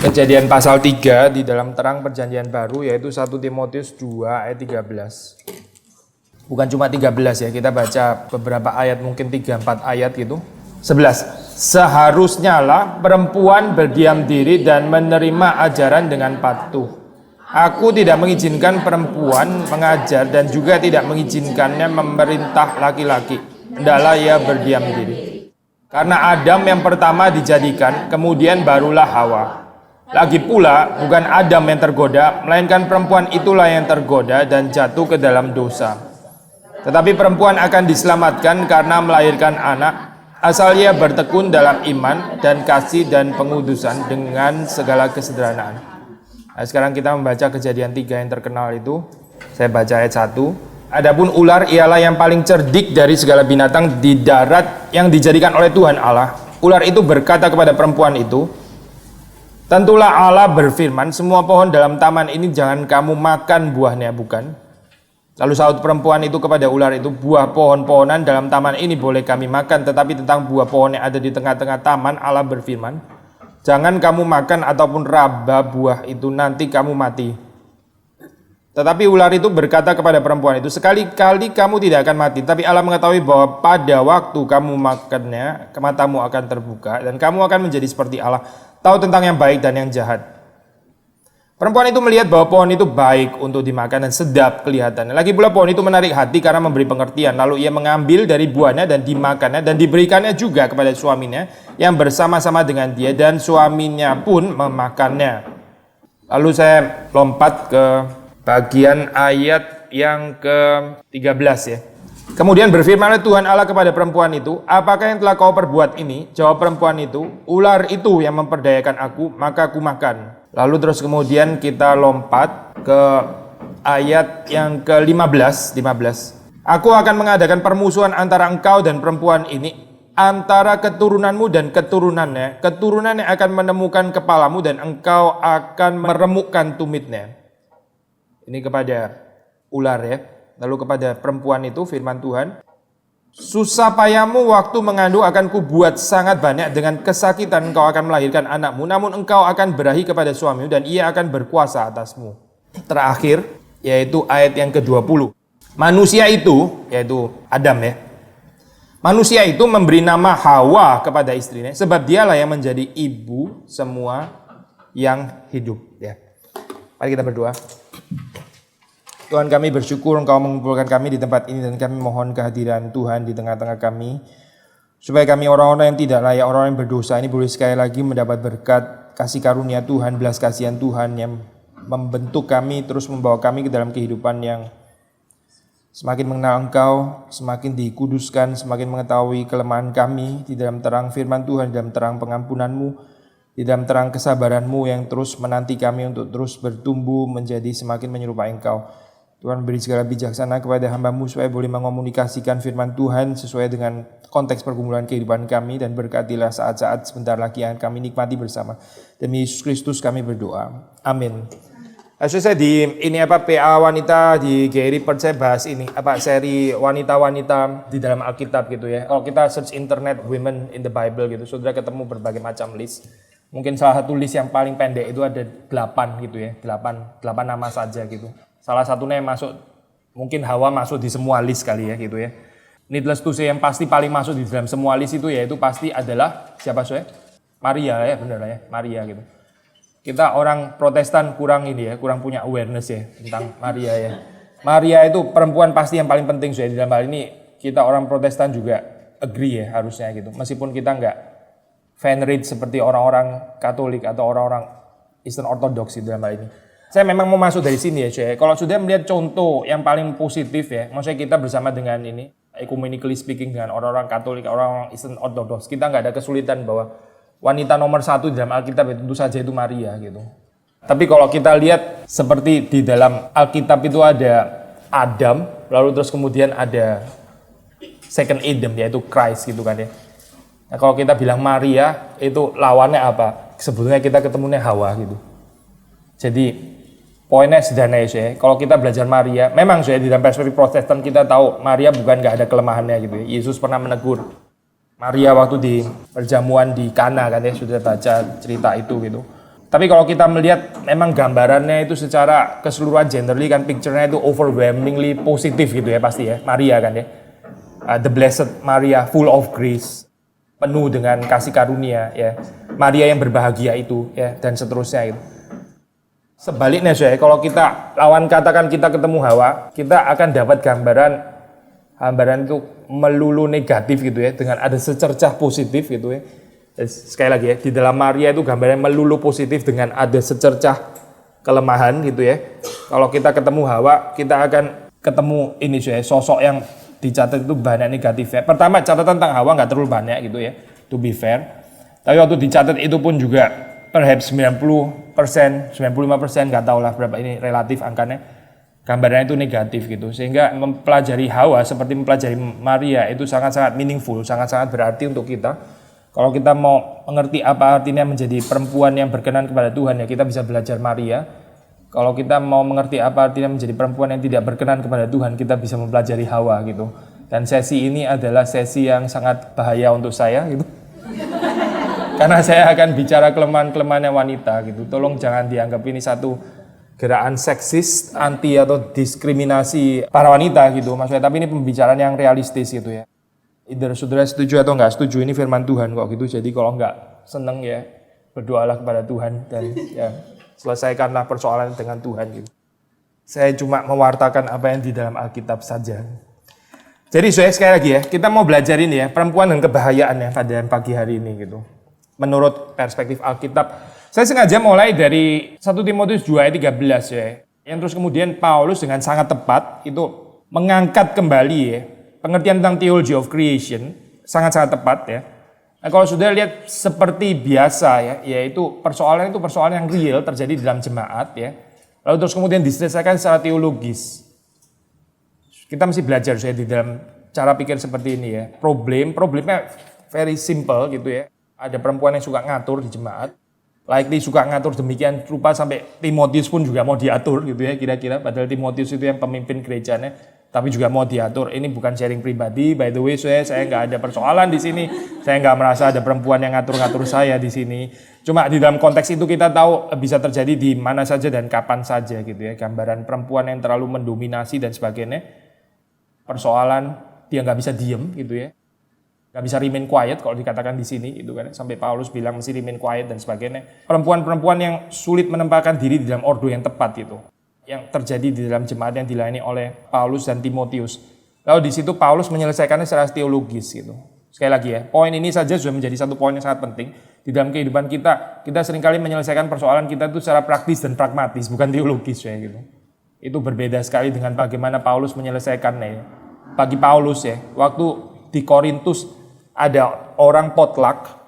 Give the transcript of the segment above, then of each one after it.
Kejadian pasal 3 di dalam terang perjanjian baru, yaitu 1 Timotius 2 ayat 13. Bukan cuma 13 ya, kita baca beberapa ayat, mungkin 3-4 ayat gitu. 11. Seharusnya lah perempuan berdiam diri dan menerima ajaran dengan patuh. Aku tidak mengizinkan perempuan mengajar dan juga tidak mengizinkannya memerintah laki-laki. Hendaklah ia berdiam diri. Karena Adam yang pertama dijadikan, kemudian barulah Hawa. Lagi pula, bukan Adam yang tergoda, melainkan perempuan itulah yang tergoda dan jatuh ke dalam dosa. Tetapi perempuan akan diselamatkan karena melahirkan anak, asal ia bertekun dalam iman dan kasih dan pengudusan dengan segala kesederhanaan. Nah, sekarang kita membaca Kejadian 3 yang terkenal itu. Saya baca ayat 1. Adapun ular ialah yang paling cerdik dari segala binatang di darat yang dijadikan oleh Tuhan Allah. Ular itu berkata kepada perempuan itu, tentulah Allah berfirman, semua pohon dalam taman ini jangan kamu makan buahnya, bukan? Lalu sahut perempuan itu kepada ular itu, buah pohon-pohonan dalam taman ini boleh kami makan, tetapi tentang buah pohon yang ada di tengah-tengah taman, Allah berfirman, jangan kamu makan ataupun raba buah itu, nanti kamu mati. Tetapi ular itu berkata kepada perempuan itu, sekali-kali kamu tidak akan mati, tapi Allah mengetahui bahwa pada waktu kamu makannya, matamu akan terbuka, dan kamu akan menjadi seperti Allah, tahu tentang yang baik dan yang jahat. Perempuan itu melihat bahwa pohon itu baik untuk dimakan dan sedap kelihatannya. Lagi pula pohon itu menarik hati karena memberi pengertian. Lalu ia mengambil dari buahnya dan dimakannya dan diberikannya juga kepada suaminya yang bersama-sama dengan dia, dan suaminya pun memakannya. Lalu saya lompat ke bagian ayat yang ke-13 ya. Kemudian berfirmanlah Tuhan Allah kepada perempuan itu, apakah yang telah kau perbuat ini? Jawab perempuan itu, ular itu yang memperdayakan aku, maka aku makan. Lalu terus kemudian kita lompat ke ayat yang ke-15. Aku akan mengadakan permusuhan antara engkau dan perempuan ini, antara keturunanmu dan keturunannya. Keturunannya akan menemukan kepalamu dan engkau akan meremukkan tumitnya. Ini kepada ular ya. Lalu kepada perempuan itu firman Tuhan, susah payahmu waktu mengandung akan kubuat sangat banyak, dengan kesakitan engkau akan melahirkan anakmu, namun engkau akan berahi kepada suamimu dan ia akan berkuasa atasmu. Terakhir, yaitu ayat yang ke-20. Manusia itu, yaitu Adam ya. Manusia itu memberi nama Hawa kepada istrinya, sebab dialah yang menjadi ibu semua yang hidup ya. Mari kita berdoa. Tuhan, kami bersyukur Engkau mengumpulkan kami di tempat ini, dan kami mohon kehadiran Tuhan di tengah-tengah kami, supaya kami orang-orang yang tidak layak, orang-orang yang berdosa ini boleh sekali lagi mendapat berkat kasih karunia Tuhan, belas kasihan Tuhan yang membentuk kami, terus membawa kami ke dalam kehidupan yang semakin mengenal Engkau, semakin dikuduskan, semakin mengetahui kelemahan kami di dalam terang firman Tuhan, di dalam terang pengampunan-Mu, di dalam terang kesabaran-Mu yang terus menanti kami untuk terus bertumbuh menjadi semakin menyerupai Engkau. Tuhan, beri segala bijaksana kepada hamba-Mu supaya boleh mengomunikasikan firman Tuhan sesuai dengan konteks pergumulan kehidupan kami, dan berkatilah saat-saat sebentar lagi yang kami nikmati bersama. Demi Yesus Kristus kami berdoa. Amin. Saya di PA wanita di GRI saya bahas ini seri wanita-wanita di dalam Alkitab gitu ya. Kalau kita search internet Women in the Bible gitu, saudara ketemu berbagai macam list. Mungkin salah satu list yang paling pendek itu ada 8 gitu ya. 8 nama saja gitu. Salah satunya yang masuk, mungkin Hawa masuk di semua list kali ya gitu ya. Needless to say, yang pasti paling masuk di dalam semua list itu yaitu pasti adalah siapa soalnya? Maria ya, benar lah ya, Maria gitu. Kita orang Protestan kurang punya awareness ya tentang Maria ya. Maria itu perempuan pasti yang paling penting soalnya. Di dalam hal ini kita orang Protestan juga agree ya harusnya gitu. Meskipun kita nggak venerate seperti orang-orang Katolik atau orang-orang Eastern Orthodox di dalam hal ini. Saya memang mau masuk dari sini ya cuy. Kalau sudah melihat contoh yang paling positif ya, maksudnya kita bersama dengan ini, ecumenically speaking dengan orang-orang Katolik, orang-orang Eastern Orthodox, kita nggak ada kesulitan bahwa wanita nomor 1 di dalam Alkitab tentu saja itu Maria gitu. Tapi kalau kita lihat seperti di dalam Alkitab itu ada Adam, lalu terus kemudian ada second Adam yaitu Christ gitu kan ya. Nah, kalau kita bilang Maria itu lawannya apa? Sebetulnya kita ketemunya Hawa gitu. Jadi poinnya sederhana ya, kalau kita belajar Maria, memang di dalam perspektif Protestan kita tahu Maria bukan nggak ada kelemahannya gitu ya. Yesus pernah menegur Maria waktu di perjamuan di Kana kan ya, sudah baca cerita itu gitu. Tapi kalau kita melihat memang gambarannya itu secara keseluruhan generally kan picture-nya itu overwhelmingly positif gitu ya pasti ya. Maria kan ya. The Blessed Maria full of grace. Penuh dengan kasih karunia ya. Maria yang berbahagia itu ya dan seterusnya gitu. Sebaliknya saya kalau kita lawan katakan kita ketemu Hawa, kita akan dapat gambaran itu melulu negatif gitu ya dengan ada secercah positif gitu ya. Sekali lagi ya, di dalam Maria itu gambarnya melulu positif dengan ada secercah kelemahan gitu ya. Kalau kita ketemu Hawa, kita akan ketemu ini ya, sosok yang dicatat itu banyak negatif ya. Pertama catatan tentang Hawa nggak terlalu banyak gitu ya, to be fair. Tapi waktu dicatat itu pun juga perhaps 90%, 95% nggak tahu lah berapa ini relatif angkanya. Gambarnya itu negatif gitu. Sehingga mempelajari Hawa seperti mempelajari Maria itu sangat-sangat meaningful, sangat-sangat berarti untuk kita. Kalau kita mau mengerti apa artinya menjadi perempuan yang berkenan kepada Tuhan ya kita bisa belajar Maria. Kalau kita mau mengerti apa artinya menjadi perempuan yang tidak berkenan kepada Tuhan kita bisa mempelajari Hawa gitu. Dan sesi ini adalah sesi yang sangat bahaya untuk saya gitu. Karena saya akan bicara kelemahan-kelemahannya wanita gitu. Tolong jangan dianggap ini satu gerakan seksis, anti atau diskriminasi para wanita gitu. Maksudnya tapi ini pembicaraan yang realistis gitu ya. Either saudara setuju atau nggak setuju ini firman Tuhan kok gitu. Jadi kalau nggak seneng ya berdoalah kepada Tuhan dan ya selesaikanlah persoalan dengan Tuhan gitu. Saya cuma mewartakan apa yang di dalam Alkitab saja. Jadi saya sekali lagi ya kita mau belajar ini ya perempuan dan kebahayaan ya pada pagi hari ini gitu. Menurut perspektif Alkitab, saya sengaja mulai dari 1 Timotius 2 ayat 13 ya. Yang terus kemudian Paulus dengan sangat tepat itu mengangkat kembali ya pengertian tentang theology of creation sangat-sangat tepat ya. Nah, kalau sudah lihat seperti biasa ya, yaitu persoalan yang real terjadi di dalam jemaat ya. Lalu terus kemudian diselesaikan secara teologis. Kita mesti belajar saya di dalam cara pikir seperti ini ya. Problemnya very simple gitu ya. Ada perempuan yang suka ngatur di jemaat. Likely suka ngatur demikian rupa sampai Timotius pun juga mau diatur gitu ya kira-kira. Padahal Timotius itu yang pemimpin gerejanya. Tapi juga mau diatur. Ini bukan sharing pribadi. By the way, saya nggak ada persoalan di sini. Saya nggak merasa ada perempuan yang ngatur-ngatur saya di sini. Cuma di dalam konteks itu kita tahu bisa terjadi di mana saja dan kapan saja gitu ya. Gambaran perempuan yang terlalu mendominasi dan sebagainya. Persoalan dia nggak bisa diem gitu ya. Nggak bisa remain quiet kalau dikatakan di sini gitu kan. Sampai Paulus bilang mesti remain quiet dan sebagainya. Perempuan-perempuan yang sulit menempatkan diri di dalam ordo yang tepat itu. Yang terjadi di dalam jemaat yang dilayani oleh Paulus dan Timotius. Lalu di situ Paulus menyelesaikannya secara teologis gitu. Sekali lagi ya, poin ini saja sudah menjadi satu poin yang sangat penting di dalam kehidupan kita. Kita seringkali menyelesaikan persoalan kita itu secara praktis dan pragmatis, bukan teologis ya gitu. Itu berbeda sekali dengan bagaimana Paulus menyelesaikannya ya. Bagi Paulus ya, waktu di Korintus ada orang potluck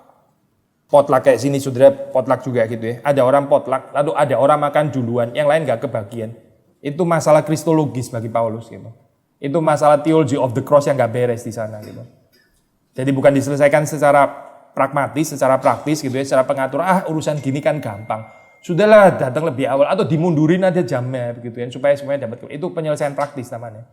kayak sini saudara potluck juga gitu ya. Ada orang potluck, lalu ada orang makan duluan, yang lain gak kebagian. Itu masalah kristologis bagi Paulus gitu. Itu masalah theology of the cross yang gak beres di sana gitu. Jadi bukan diselesaikan secara pragmatis, secara praktis gitu ya, secara pengatur. Urusan gini kan gampang. Sudahlah datang lebih awal atau dimundurin aja jamnya begitu ya, supaya semuanya dapat. Itu penyelesaian praktis namanya.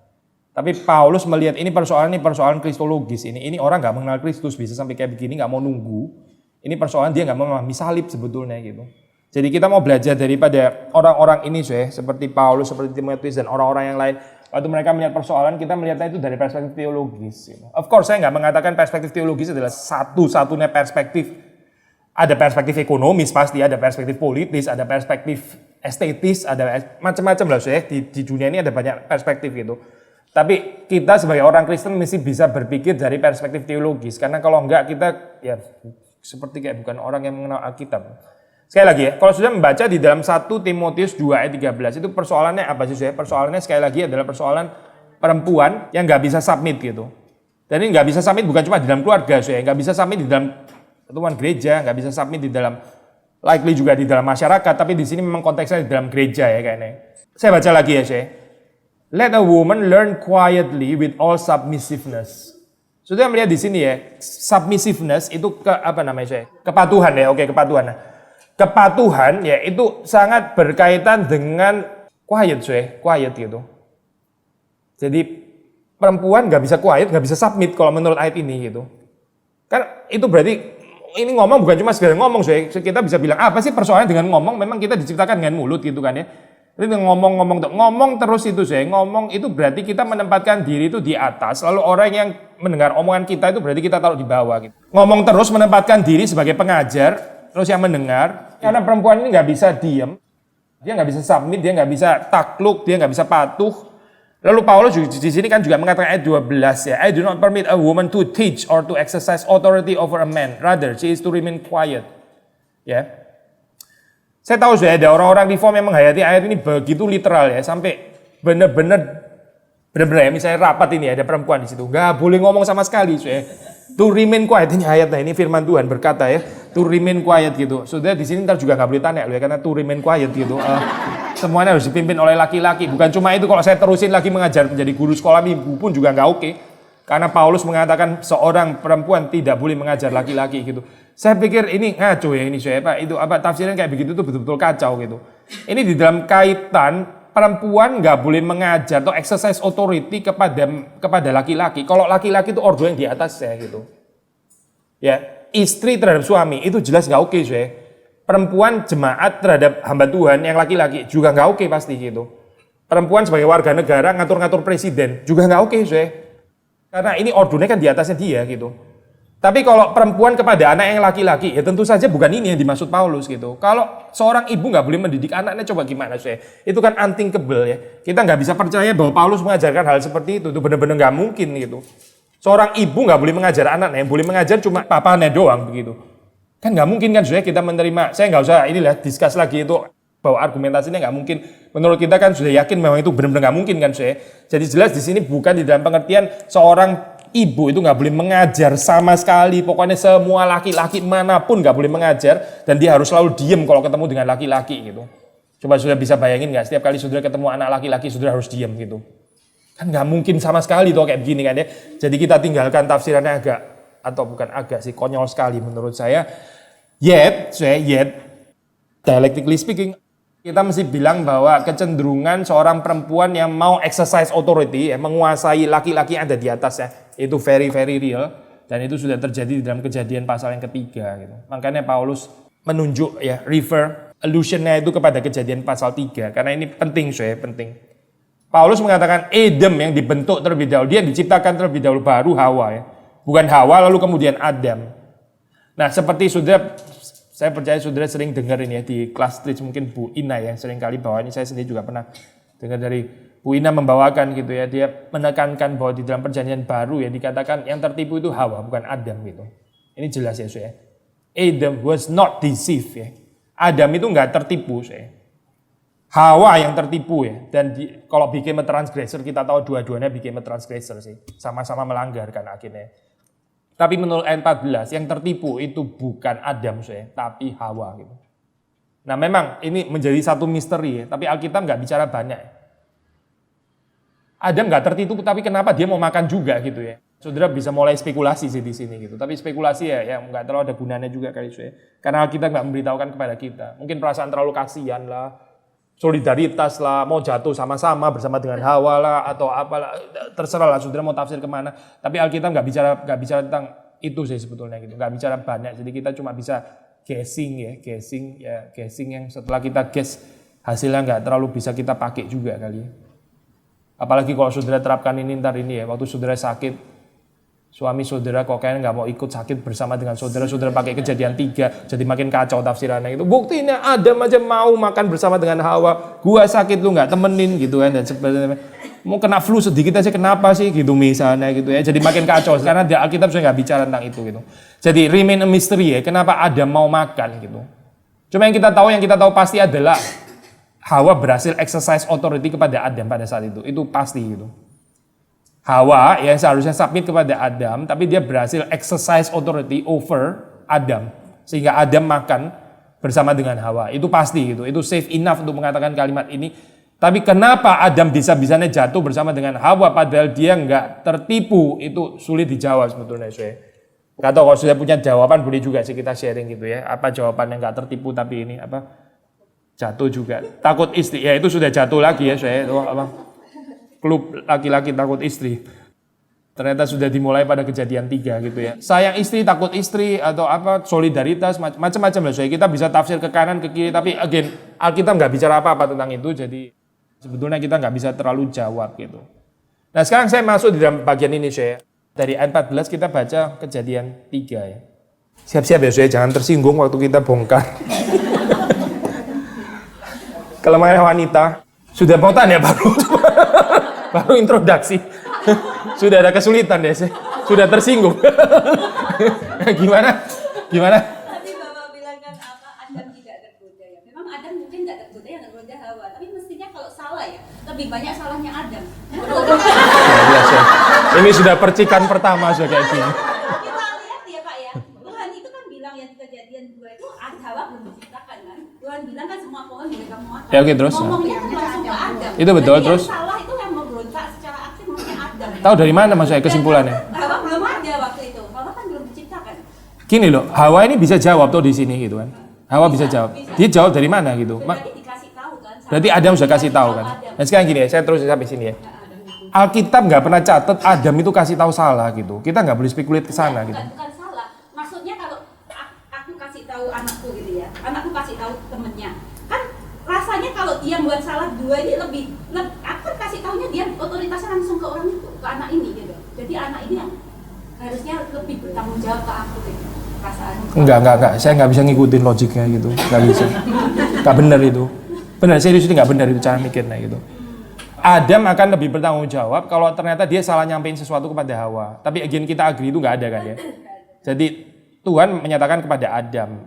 Tapi Paulus melihat ini persoalan kristologis. Ini orang gak mengenal Kristus bisa sampai kayak begini, gak mau nunggu. Ini persoalan dia nggak memahami salib sebetulnya gitu. Jadi kita mau belajar daripada orang-orang ini seperti Paulus, seperti Timotius dan orang-orang yang lain. Waktu mereka melihat persoalan, kita melihatnya itu dari perspektif teologis. Gitu. Of course saya nggak mengatakan perspektif teologis adalah satu-satunya perspektif. Ada perspektif ekonomis pasti, ada perspektif politis, ada perspektif estetis, ada macam-macam lah di dunia ini ada banyak perspektif gitu. Tapi kita sebagai orang Kristen mesti bisa berpikir dari perspektif teologis. Karena kalau enggak kita ya seperti kayak bukan orang yang mengenal Alkitab. Sekali lagi ya, kalau sudah membaca di dalam 1 Timotius 2 ayat 13 itu persoalannya apa sih saya? Persoalannya sekali lagi adalah persoalan perempuan yang nggak bisa submit gitu. Dan ini nggak bisa submit bukan cuma di dalam keluarga saya, nggak bisa submit di dalam pertemuan gereja, nggak bisa submit di dalam likely juga di dalam masyarakat, tapi di sini memang konteksnya di dalam gereja ya kayaknya. Saya baca lagi ya saya. Let a woman learn quietly with all submissiveness. Sudah melihat di sini ya, submissiveness itu kepatuhan ya, oke kepatuhan. Kepatuhan ya itu sangat berkaitan dengan quiet gitu. Jadi perempuan nggak bisa quiet, nggak bisa submit kalau menurut ayat ini gitu. Kan itu berarti ini ngomong bukan cuma sekedar ngomong, kita bisa bilang apa sih persoalannya dengan ngomong? Memang kita diciptakan dengan mulut gitu kan ya. Itu ngomong terus itu ngomong itu berarti kita menempatkan diri itu di atas, lalu orang yang mendengar omongan kita itu berarti kita taruh di bawah gitu. Ngomong terus menempatkan diri sebagai pengajar, terus yang mendengar, karena perempuan ini nggak bisa diem, dia nggak bisa submit, dia nggak bisa takluk, dia nggak bisa patuh. Lalu Paulus di sini kan juga mengatakan ayat 12 ya, I do not permit a woman to teach or to exercise authority over a man, rather she is to remain quiet. Ya. Saya tahu sudah ada orang-orang reform yang menghayati ayat ini begitu literal ya, sampai benar-benar ya, misalnya rapat ini ada perempuan di situ, nggak boleh ngomong sama sekali, to remain quiet, ini ayatnya, ini firman Tuhan berkata ya, to remain quiet gitu. Sudah di sini ntar juga nggak boleh tanya loh ya, karena to remain quiet gitu. Semuanya harus dipimpin oleh laki-laki. Bukan cuma itu, kalau saya terusin lagi mengajar menjadi guru sekolah minggu pun juga nggak oke. Karena Paulus mengatakan seorang perempuan tidak boleh mengajar laki-laki gitu. Saya pikir ini ngaco ya ini Pak. Itu apa tafsiran kayak begitu tuh betul-betul kacau gitu. Ini di dalam kaitan perempuan nggak boleh mengajar atau exercise authority kepada laki-laki. Kalau laki-laki itu ordo yang di atas saya gitu. Ya, istri terhadap suami itu jelas nggak oke Perempuan jemaat terhadap hamba Tuhan yang laki-laki juga nggak oke pasti gitu. Perempuan sebagai warga negara ngatur-ngatur presiden juga nggak oke karena ini ordonya kan di atasnya dia gitu. Tapi kalau perempuan kepada anak yang laki-laki ya tentu saja bukan ini yang dimaksud Paulus gitu. Kalau seorang ibu nggak boleh mendidik anaknya coba gimana Itu kan unthinkable ya. Kita nggak bisa percaya bahwa Paulus mengajarkan hal seperti itu benar-benar nggak mungkin gitu. Seorang ibu nggak boleh mengajar anaknya, yang boleh mengajar cuma papanya doang begitu. Kan nggak mungkin kan kita menerima, saya nggak usah discuss lagi itu bahwa argumentasinya nggak mungkin. Menurut kita kan sudah yakin memang itu benar-benar nggak mungkin kan Jadi jelas di sini bukan di dalam pengertian seorang ibu itu nggak boleh mengajar sama sekali. Pokoknya semua laki-laki manapun nggak boleh mengajar dan dia harus selalu diem kalau ketemu dengan laki-laki gitu. Coba sudah bisa bayangin nggak setiap kali saudara ketemu anak laki-laki saudara harus diem gitu. Kan nggak mungkin sama sekali tuh kayak begini kan ya. Jadi kita tinggalkan tafsirannya atau bukan agak sih, konyol sekali menurut saya. Yet, dialectically speaking, kita mesti bilang bahwa kecenderungan seorang perempuan yang mau exercise authority, menguasai laki-laki yang ada di atasnya, itu very, very real. Dan itu sudah terjadi di dalam Kejadian pasal yang ketiga. Gitu. Makanya Paulus menunjuk, allusion-nya itu kepada Kejadian pasal 3. Karena ini penting, penting. Paulus mengatakan Adam yang dibentuk terlebih dahulu, dia diciptakan terlebih dahulu, baru Hawa ya. Bukan Hawa lalu kemudian Adam. Nah seperti saya percaya saudara sering dengar ini ya di kelas Tris, mungkin Bu Ina ya sering kali bawa ini, saya sendiri juga pernah dengar dari Bu Ina membawakan gitu ya, dia menekankan bahwa di dalam perjanjian baru ya dikatakan yang tertipu itu Hawa bukan Adam gitu. Ini jelas ya Adam was not deceived ya. Adam itu nggak tertipu Hawa yang tertipu ya, dan kalau became a transgressor kita tahu dua-duanya became a transgressor sama-sama melanggar kan akhirnya. Tapi menurut ayat 14 yang tertipu itu bukan Adam tapi Hawa gitu. Nah memang ini menjadi satu misteri ya, tapi Alkitab nggak bicara banyak. Adam nggak tertipu tapi kenapa dia mau makan juga gitu ya. Saudara bisa mulai spekulasi di sini gitu. Tapi spekulasi ya nggak terlalu ada gunanya juga kali karena Alkitab nggak memberitahukan kepada kita. Mungkin perasaan terlalu kasihan lah, solidaritas lah, mau jatuh sama-sama bersama dengan Hawa lah atau apalah, terserah lah saudara mau tafsir kemana. Tapi Alkitab nggak bicara tentang itu sebetulnya gitu, nggak bicara banyak. Jadi kita cuma bisa guessing yang setelah kita guess hasilnya nggak terlalu bisa kita pakai juga kali. Apalagi kalau saudara terapkan ini ntar ini ya, waktu saudara sakit, suami saudara kok kayaknya nggak mau ikut sakit bersama dengan saudara pakai Kejadian 3, jadi makin kacau tafsirannya itu. Buktinya Adam aja mau makan bersama dengan Hawa, gua sakit lu nggak temenin gitu kan, dan sebagainya. Mau kena flu sedikit aja kenapa sih gitu misalnya gitu ya, jadi makin kacau karena di Alkitab sudah nggak bicara tentang itu gitu. Jadi remain a mystery ya, kenapa Adam mau makan gitu. Cuma yang kita tahu pasti adalah Hawa berhasil exercise authority kepada Adam pada saat itu pasti gitu. Hawa yang seharusnya submit kepada Adam, tapi dia berhasil exercise authority over Adam, sehingga Adam makan bersama dengan Hawa. Itu pasti gitu, itu safe enough untuk mengatakan kalimat ini. Tapi kenapa Adam bisa-bisanya jatuh bersama dengan Hawa padahal dia nggak tertipu, itu sulit dijawab sebetulnya. Nggak tahu kalau sudah punya jawaban boleh juga sih kita sharing gitu ya. Apa jawaban yang nggak tertipu tapi ini jatuh juga. Takut istri, ya itu sudah jatuh lagi ya Klub laki-laki takut istri. Ternyata sudah dimulai pada kejadian 3 gitu ya. Sayang istri, takut istri, atau apa, solidaritas, macam-macam lah. Kita bisa tafsir ke kanan, ke kiri, tapi again, Alkitab nggak bicara apa-apa tentang itu, jadi sebetulnya kita nggak bisa terlalu jawab gitu. Nah sekarang saya masuk di dalam bagian ini saya. Dari ayat 14 kita baca kejadian 3 ya. Siap-siap ya saya, jangan tersinggung waktu kita bongkar. Kelemahan wanita. Sudah spontan ya baru introduksi. Sudah ada kesulitan ya, sudah tersinggung. Gimana? Tadi Bapak bilang kan Adam tidak tergoda ya. Memang Adam mungkin tidak tergoda, yang tergoda Hawa. Tapi mestinya kalau salah ya, lebih banyak salahnya Adam. Ya. Ini sudah percikan pertama sudah kayak gini. Kita lihat ya Pak ya, Tuhan itu kan bilang yang kejadian 2 itu Hawa belum diciptakan kan. Tuhan bilang kan semua pohon boleh kamu makan. Ya oke, terus. Ngomongnya kan langsung ke Adam. Itu betul. Jadi Terus. Yang salah itu yang memberontak secara aktif maksudnya Adam. Tahu dari mana maksudnya kesimpulannya? Hawa belum ada waktu itu. Hawa kan belum diciptakan. Gini loh, Hawa ini bisa jawab tuh di sini gitu kan. Hawa bisa jawab. Dia jawab dari mana gitu. Berarti dikasih tahu kan. Berarti Adam sudah kasih tahu kan. Nah sekarang gini ya, saya terus sampai sini ya. Alkitab nggak pernah catat Adam itu kasih tahu salah gitu. Kita nggak boleh spekulat ke sana gitu. Bukan salah. Maksudnya kalau aku kasih tahu anakku gitu ya, anakku kasih tahu temennya, kan rasanya kalau dia buat salah 2 ini lebih aku kan kasih tahunya dia otoritasnya langsung ke orang itu, ke anak ini gitu. Jadi anak ini yang harusnya lebih bertanggung jawab ke aku gitu. Perasaan. Enggak. Saya nggak bisa ngikutin logiknya gitu. Nggak bisa. Nggak benar itu. Benar, serius itu nggak benar itu cara mikirnya gitu. Adam akan lebih bertanggung jawab kalau ternyata dia salah nyampein sesuatu kepada Hawa. Tapi again kita agree itu nggak ada kan ya. Jadi Tuhan menyatakan kepada Adam,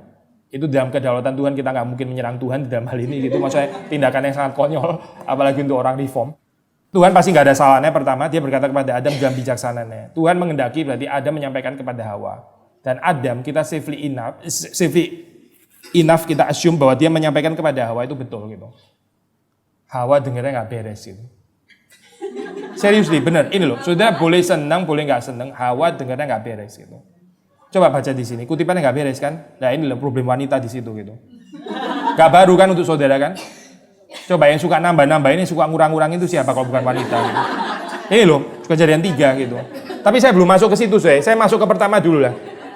itu dalam kedaulatan Tuhan, kita nggak mungkin menyerang Tuhan di dalam hal ini gitu. Maksudnya tindakan yang sangat konyol, apalagi untuk orang reform. Tuhan pasti nggak ada salahnya. Pertama dia berkata kepada Adam dalam bijaksananya. Tuhan mengendaki berarti Adam menyampaikan kepada Hawa. Dan Adam kita safely enough kita assume bahwa dia menyampaikan kepada Hawa itu betul gitu. Hawa dengarnya nggak beres gitu. Seriously, bener. Ini loh, saudara boleh senang, boleh nggak senang. Hawa dengarnya nggak beres gitu. Coba baca di sini, kutipannya nggak beres kan? Nah ini loh problem wanita di situ gitu. Gak baru kan untuk saudara kan? Coba yang suka nambah-nambahin, yang suka ngurang-ngurang itu siapa kalau bukan wanita? Gitu. Ini loh, kejadian 3 gitu. Tapi saya belum masuk ke situ, saya masuk ke pertama dulu lah.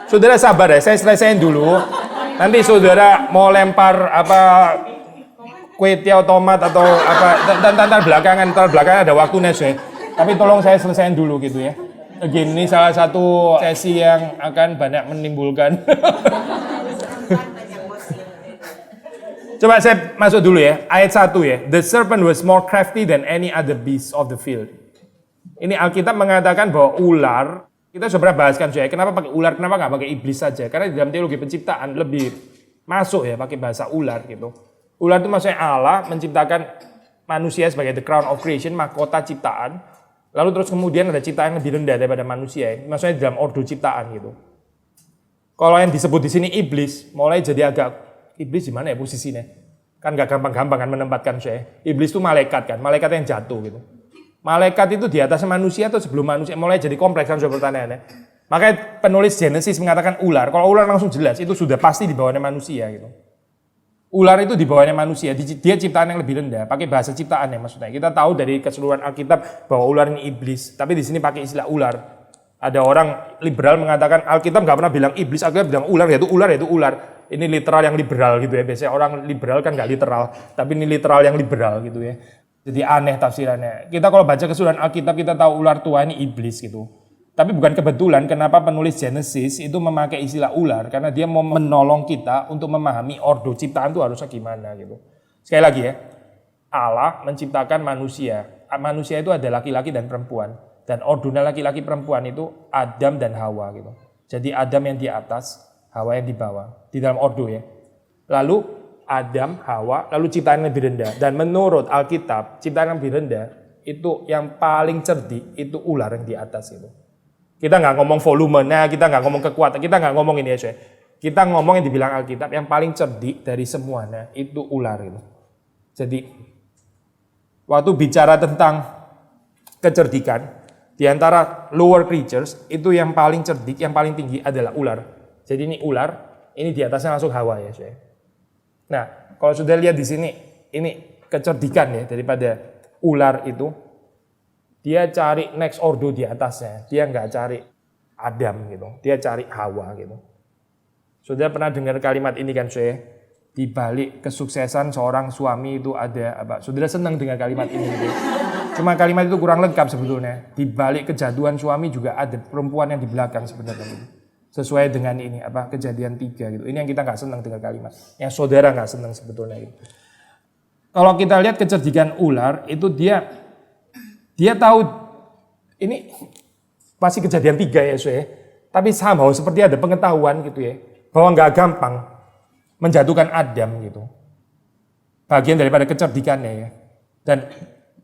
Saudara sabar ya, saya selesaiin dulu. Nanti saudara mau lempar apa? Kue tiaw tomat atau apa, ntar belakangan ada waktunya sih. Tapi tolong saya selesaiin dulu gitu ya. Again, ini salah satu sesi yang akan banyak menimbulkan. Coba saya masuk dulu ya, ayat 1 ya. The serpent was more crafty than any other beast of the field. Ini Alkitab mengatakan bahwa ular, kita sudah pernah bahaskan saya, kenapa pakai ular, kenapa nggak pakai iblis saja? Karena di dalam teologi penciptaan lebih masuk ya pakai bahasa ular gitu. Ular itu maksudnya Allah menciptakan manusia sebagai the crown of creation, mahkota ciptaan. Lalu terus kemudian ada ciptaan yang lebih rendah daripada manusia. Maksudnya dalam ordo ciptaan gitu. Kalau yang disebut di sini iblis, mulai jadi agak iblis di mana ya posisinya? Kan nggak gampang-gampang kan menempatkan saya. Iblis itu malaikat kan, malaikat yang jatuh gitu. Malaikat itu di atas manusia atau sebelum manusia? Mulai jadi kompleks kan pertanyaannya. Makanya penulis Genesis mengatakan ular. Kalau ular langsung jelas itu sudah pasti di bawahnya manusia gitu. Ular itu di bawahnya manusia, dia ciptaan yang lebih rendah, pakai bahasa ciptaan ya maksudnya. Kita tahu dari keseluruhan Alkitab bahwa ular ini iblis, tapi di sini pakai istilah ular. Ada orang liberal mengatakan Alkitab nggak pernah bilang iblis, Alkitab bilang ular, yaitu ular. Ini literal yang liberal gitu ya. Biasanya orang liberal kan nggak literal, tapi ini literal yang liberal gitu ya. Jadi aneh tafsirannya. Kita kalau baca keseluruhan Alkitab kita tahu ular tua ini iblis gitu. Tapi bukan kebetulan kenapa penulis Genesis itu memakai istilah ular, karena dia mau menolong kita untuk memahami ordo ciptaan itu harusnya gimana gitu. Sekali lagi ya, Allah menciptakan manusia. Manusia itu ada laki-laki dan perempuan. Dan ordonya laki-laki perempuan itu Adam dan Hawa gitu. Jadi Adam yang di atas, Hawa yang di bawah. Di dalam ordo ya. Lalu Adam, Hawa, lalu ciptaan yang lebih rendah. Dan menurut Alkitab, ciptaan yang lebih rendah itu yang paling cerdik itu ular yang di atas itu. Kita nggak ngomong volumenya, kita nggak ngomong kekuatan, kita nggak ngomong ini ya. Kita ngomong yang dibilang Alkitab, yang paling cerdik dari semuanya itu ular itu. Jadi waktu bicara tentang kecerdikan, di antara lower creatures itu yang paling cerdik, yang paling tinggi adalah ular. Jadi ini ular, ini di atasnya langsung Hawa ya. Nah, kalau sudah lihat di sini, ini kecerdikan ya daripada ular itu. Dia cari next ordo di atasnya. Dia nggak cari Adam gitu. Dia cari Hawa gitu. Saudara pernah dengar kalimat ini kan, saya? Di balik kesuksesan seorang suami itu ada apa? Saudara senang dengan kalimat ini gitu. Cuma kalimat itu kurang lengkap sebetulnya. Di balik kejatuhan suami juga ada perempuan yang di belakang sebenarnya. Sesuai dengan ini apa? Kejadian 3 gitu. Ini yang kita nggak senang dengan kalimat. Yang saudara nggak senang sebetulnya gitu. Kalau kita lihat kecerdikan ular itu dia tahu ini pasti kejadian 3 ya, saya. Tapi somehow seperti ada pengetahuan gitu ya, bahwa nggak gampang menjatuhkan Adam gitu. Bagian daripada kecerdikannya ya. Dan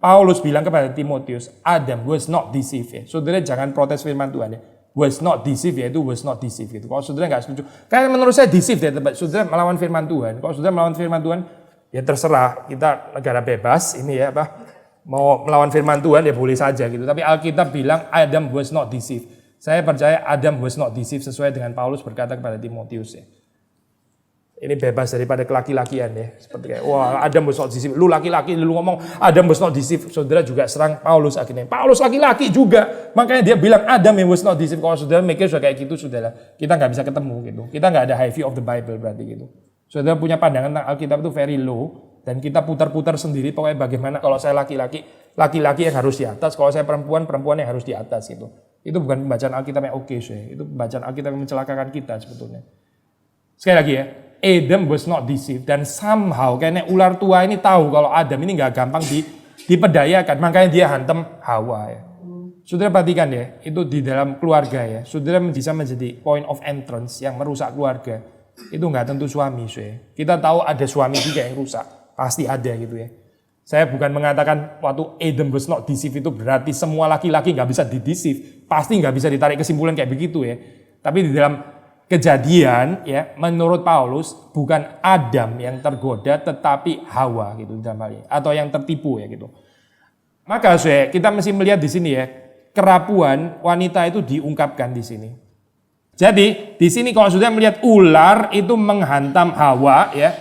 Paulus bilang kepada Timotius, Adam was not deceived ya. Saudara jangan protes firman Tuhan ya. Was not deceived ya, itu was not deceived gitu. Kalau saudara nggak setuju, karena menurut saya deceived ya, saudara melawan firman Tuhan. Kalau saudara melawan firman Tuhan, ya terserah, kita negara bebas ini ya apa. Mau melawan firman Tuhan ya boleh saja gitu. Tapi Alkitab bilang Adam was not deceived. Saya percaya Adam was not deceived sesuai dengan Paulus berkata kepada Timotius ya. Ini bebas daripada kelaki-lakian ya. Seperti kayak, wah Adam was not deceived. Lu laki-laki, lu ngomong Adam was not deceived. Saudara juga serang Paulus akhirnya. Paulus laki-laki juga. Makanya dia bilang Adam yang was not deceived. Kalau saudara mikir sudah kayak gitu, saudara, kita nggak bisa ketemu gitu. Kita nggak ada high view of the Bible berarti gitu. Saudara punya pandangan tentang Alkitab itu very low. Dan kita putar-putar sendiri pokoknya bagaimana kalau saya laki-laki yang harus di atas. Kalau saya perempuan yang harus di atas gitu. Itu bukan pembacaan Alkitab yang oke sih. Itu pembacaan Alkitab yang mencelakakan kita sebetulnya. Sekali lagi ya. Adam was not deceived, dan somehow kayaknya ular tua ini tahu kalau Adam ini nggak gampang dipedayakan, makanya dia hantam Hawa ya. Saudara perhatikan ya, itu di dalam keluarga ya, saudara bisa menjadi point of entrance yang merusak keluarga. Itu nggak tentu suami, ya. Kita tahu ada suami juga yang rusak, pasti ada gitu ya. Saya bukan mengatakan waktu Adam was not deceived itu berarti semua laki-laki nggak bisa dideceive, pasti nggak bisa ditarik kesimpulan kayak begitu ya. Tapi di dalam kejadian ya, menurut Paulus bukan Adam yang tergoda tetapi Hawa gitu dalam hal ini, atau yang tertipu ya gitu. Maka kita mesti melihat di sini ya, kerapuan wanita itu diungkapkan di sini. Jadi di sini kalau sudah melihat ular itu menghantam Hawa ya,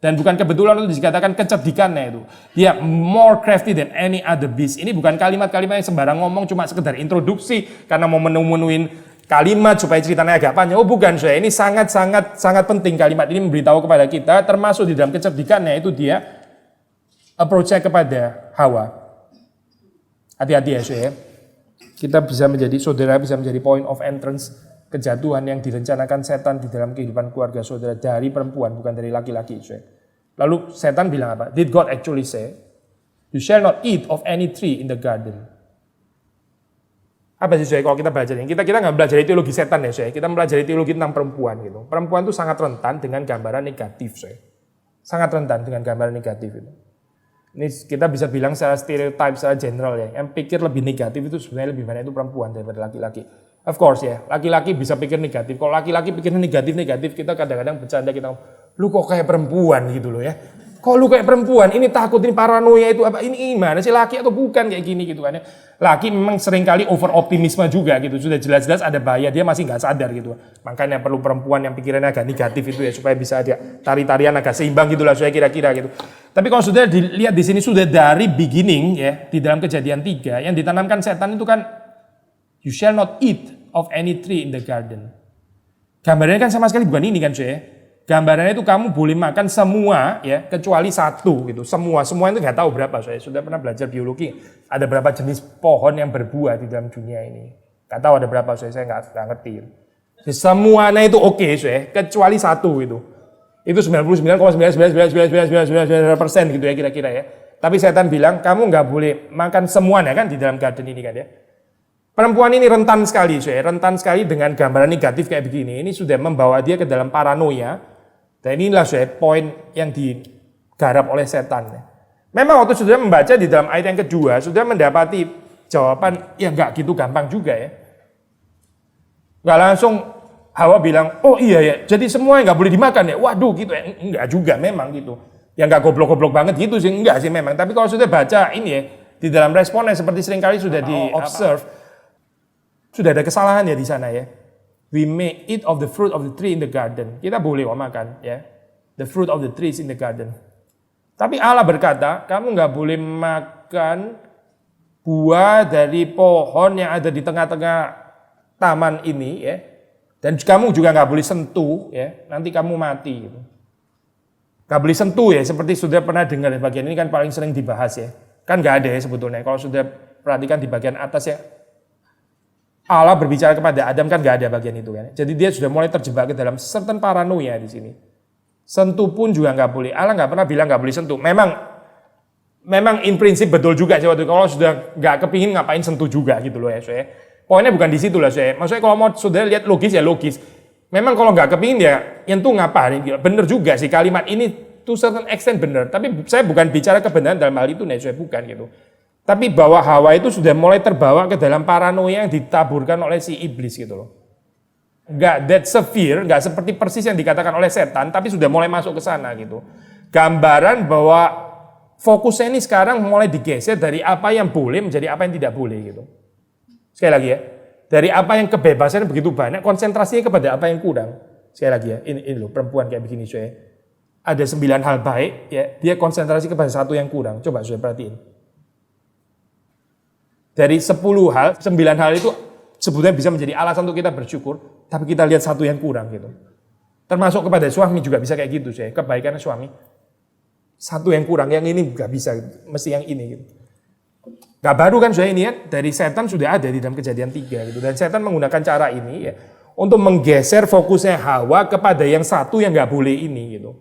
dan bukan kebetulan itu dikatakan kecerdikannya itu. Dia more crafty than any other beast. Ini bukan kalimat-kalimat yang sembarang ngomong cuma sekedar introduksi karena mau menemuin kalimat supaya ceritanya agak panjang. Oh bukan, saya ini sangat penting kalimat ini memberitahu kepada kita, termasuk di dalam kecerdikannya itu dia approach-nya kepada Hawa. Hati-hati ya saya. Kita bisa menjadi, saudara bisa menjadi point of entrance kejatuhan yang direncanakan setan di dalam kehidupan keluarga saudara dari perempuan, bukan dari laki-laki. Lalu setan bilang apa? Did God actually say, you shall not eat of any tree in the garden? Apa sih kalau kita belajar ini? Kita nggak belajar teologi setan ya, kita mempelajari teologi tentang perempuan gitu. Perempuan itu sangat rentan dengan gambaran negatif, sangat rentan dengan gambaran negatif itu. Ini kita bisa bilang secara stereotype, secara general ya. Yang pikir lebih negatif itu sebenarnya lebih banyak itu perempuan daripada laki-laki. Of course ya, laki-laki bisa pikir negatif. Kalau laki-laki pikir negatif, kita kadang-kadang bercanda, kita lu kok kayak perempuan gitu loh ya. Kok lu kayak perempuan, ini takut, ini paranoia itu apa, ini gimana sih, laki atau bukan kayak gini gitu kan ya. Laki memang seringkali over optimisme juga gitu, sudah jelas-jelas ada bahaya, dia masih nggak sadar gitu. Makanya perlu perempuan yang pikirannya agak negatif itu ya, supaya bisa dia tari-tarian agak seimbang gitu lah, saya kira-kira gitu. Tapi kalau sudah dilihat di sini sudah dari beginning ya, di dalam kejadian 3, yang ditanamkan setan itu kan, you shall not eat of any tree in the garden. Gambarnya kan sama sekali bukan ini kan saya. Gambarannya itu kamu boleh makan semua ya, kecuali satu gitu. Semua itu nggak tahu berapa. Saya sudah pernah belajar biologi. Ada berapa jenis pohon yang berbuah di dalam dunia ini. Nggak tahu ada berapa. Saya nggak ngerti. Semuanya itu oke, kecuali satu itu. Itu 99,99999% gitu ya kira-kira ya. Tapi setan bilang kamu nggak boleh makan semuanya kan di dalam garden ini kan ya. Perempuan ini rentan sekali dengan gambaran negatif kayak begini. Ini sudah membawa dia ke dalam paranoia. Dan inilah poin yang digarap oleh setan. Memang waktu sudah membaca di dalam ayat yang kedua, sudah mendapati jawaban yang nggak gitu gampang juga ya. Nggak langsung Hawa bilang, oh iya ya, jadi semua nggak boleh dimakan ya. Waduh gitu ya, enggak juga memang gitu. Yang nggak goblok-goblok banget gitu sih, enggak sih memang. Tapi kalau sudah baca ini ya, di dalam responnya seperti seringkali sudah di-observe, sudah ada kesalahan ya di sana ya. We may eat of the fruit of the tree in the garden. Kita boleh makan ya. The fruit of the trees in the garden. Tapi Allah berkata, kamu nggak boleh makan buah dari pohon yang ada di tengah-tengah taman ini ya. Dan kamu juga nggak boleh sentuh ya, nanti kamu mati gitu. Nggak boleh sentuh ya, seperti sudah pernah dengar ya, bagian ini kan paling sering dibahas ya. Kan nggak ada ya sebetulnya, kalau sudah perhatikan di bagian atas ya, Allah berbicara kepada Adam kan nggak ada bagian itu kan. Jadi dia sudah mulai terjebak ke dalam certain paranoia di sini. Sentuh pun juga nggak boleh, Allah nggak pernah bilang nggak boleh sentuh. Memang in prinsip betul juga sih waktu itu, kalau sudah nggak kepingin ngapain sentuh juga gitu loh ya. Saya poinnya bukan di situ lah saya. Maksudnya kalau mau sudah lihat logis ya logis. Memang kalau nggak kepingin ya nyentuh ngapain? Bener juga sih kalimat ini to certain extent bener. Tapi saya bukan bicara kebenaran dalam hal itu, saya bukan gitu. Tapi bahwa Hawa itu sudah mulai terbawa ke dalam paranoia yang ditaburkan oleh si iblis gitu loh. Nggak that severe, nggak seperti persis yang dikatakan oleh setan, tapi sudah mulai masuk ke sana gitu. Gambaran bahwa fokusnya ini sekarang mulai digeser dari apa yang boleh menjadi apa yang tidak boleh gitu. Sekali lagi ya, dari apa yang kebebasan begitu banyak, konsentrasinya kepada apa yang kurang. Sekali lagi ya, ini loh perempuan kayak begini saya. Ada 9 hal baik, ya dia konsentrasi kepada satu yang kurang. Coba saya perhatiin. Dari 10 hal, 9 hal itu sebetulnya bisa menjadi alasan untuk kita bersyukur, tapi kita lihat satu yang kurang gitu. Termasuk kepada suami juga bisa kayak gitu saya. Kebaikan suami, satu yang kurang, yang ini nggak bisa, mesti yang ini gitu. Gak baru kan saya ini ya, dari setan sudah ada di dalam Kejadian 3 gitu. Dan setan menggunakan cara ini ya untuk menggeser fokusnya Hawa kepada yang satu yang nggak boleh ini gitu.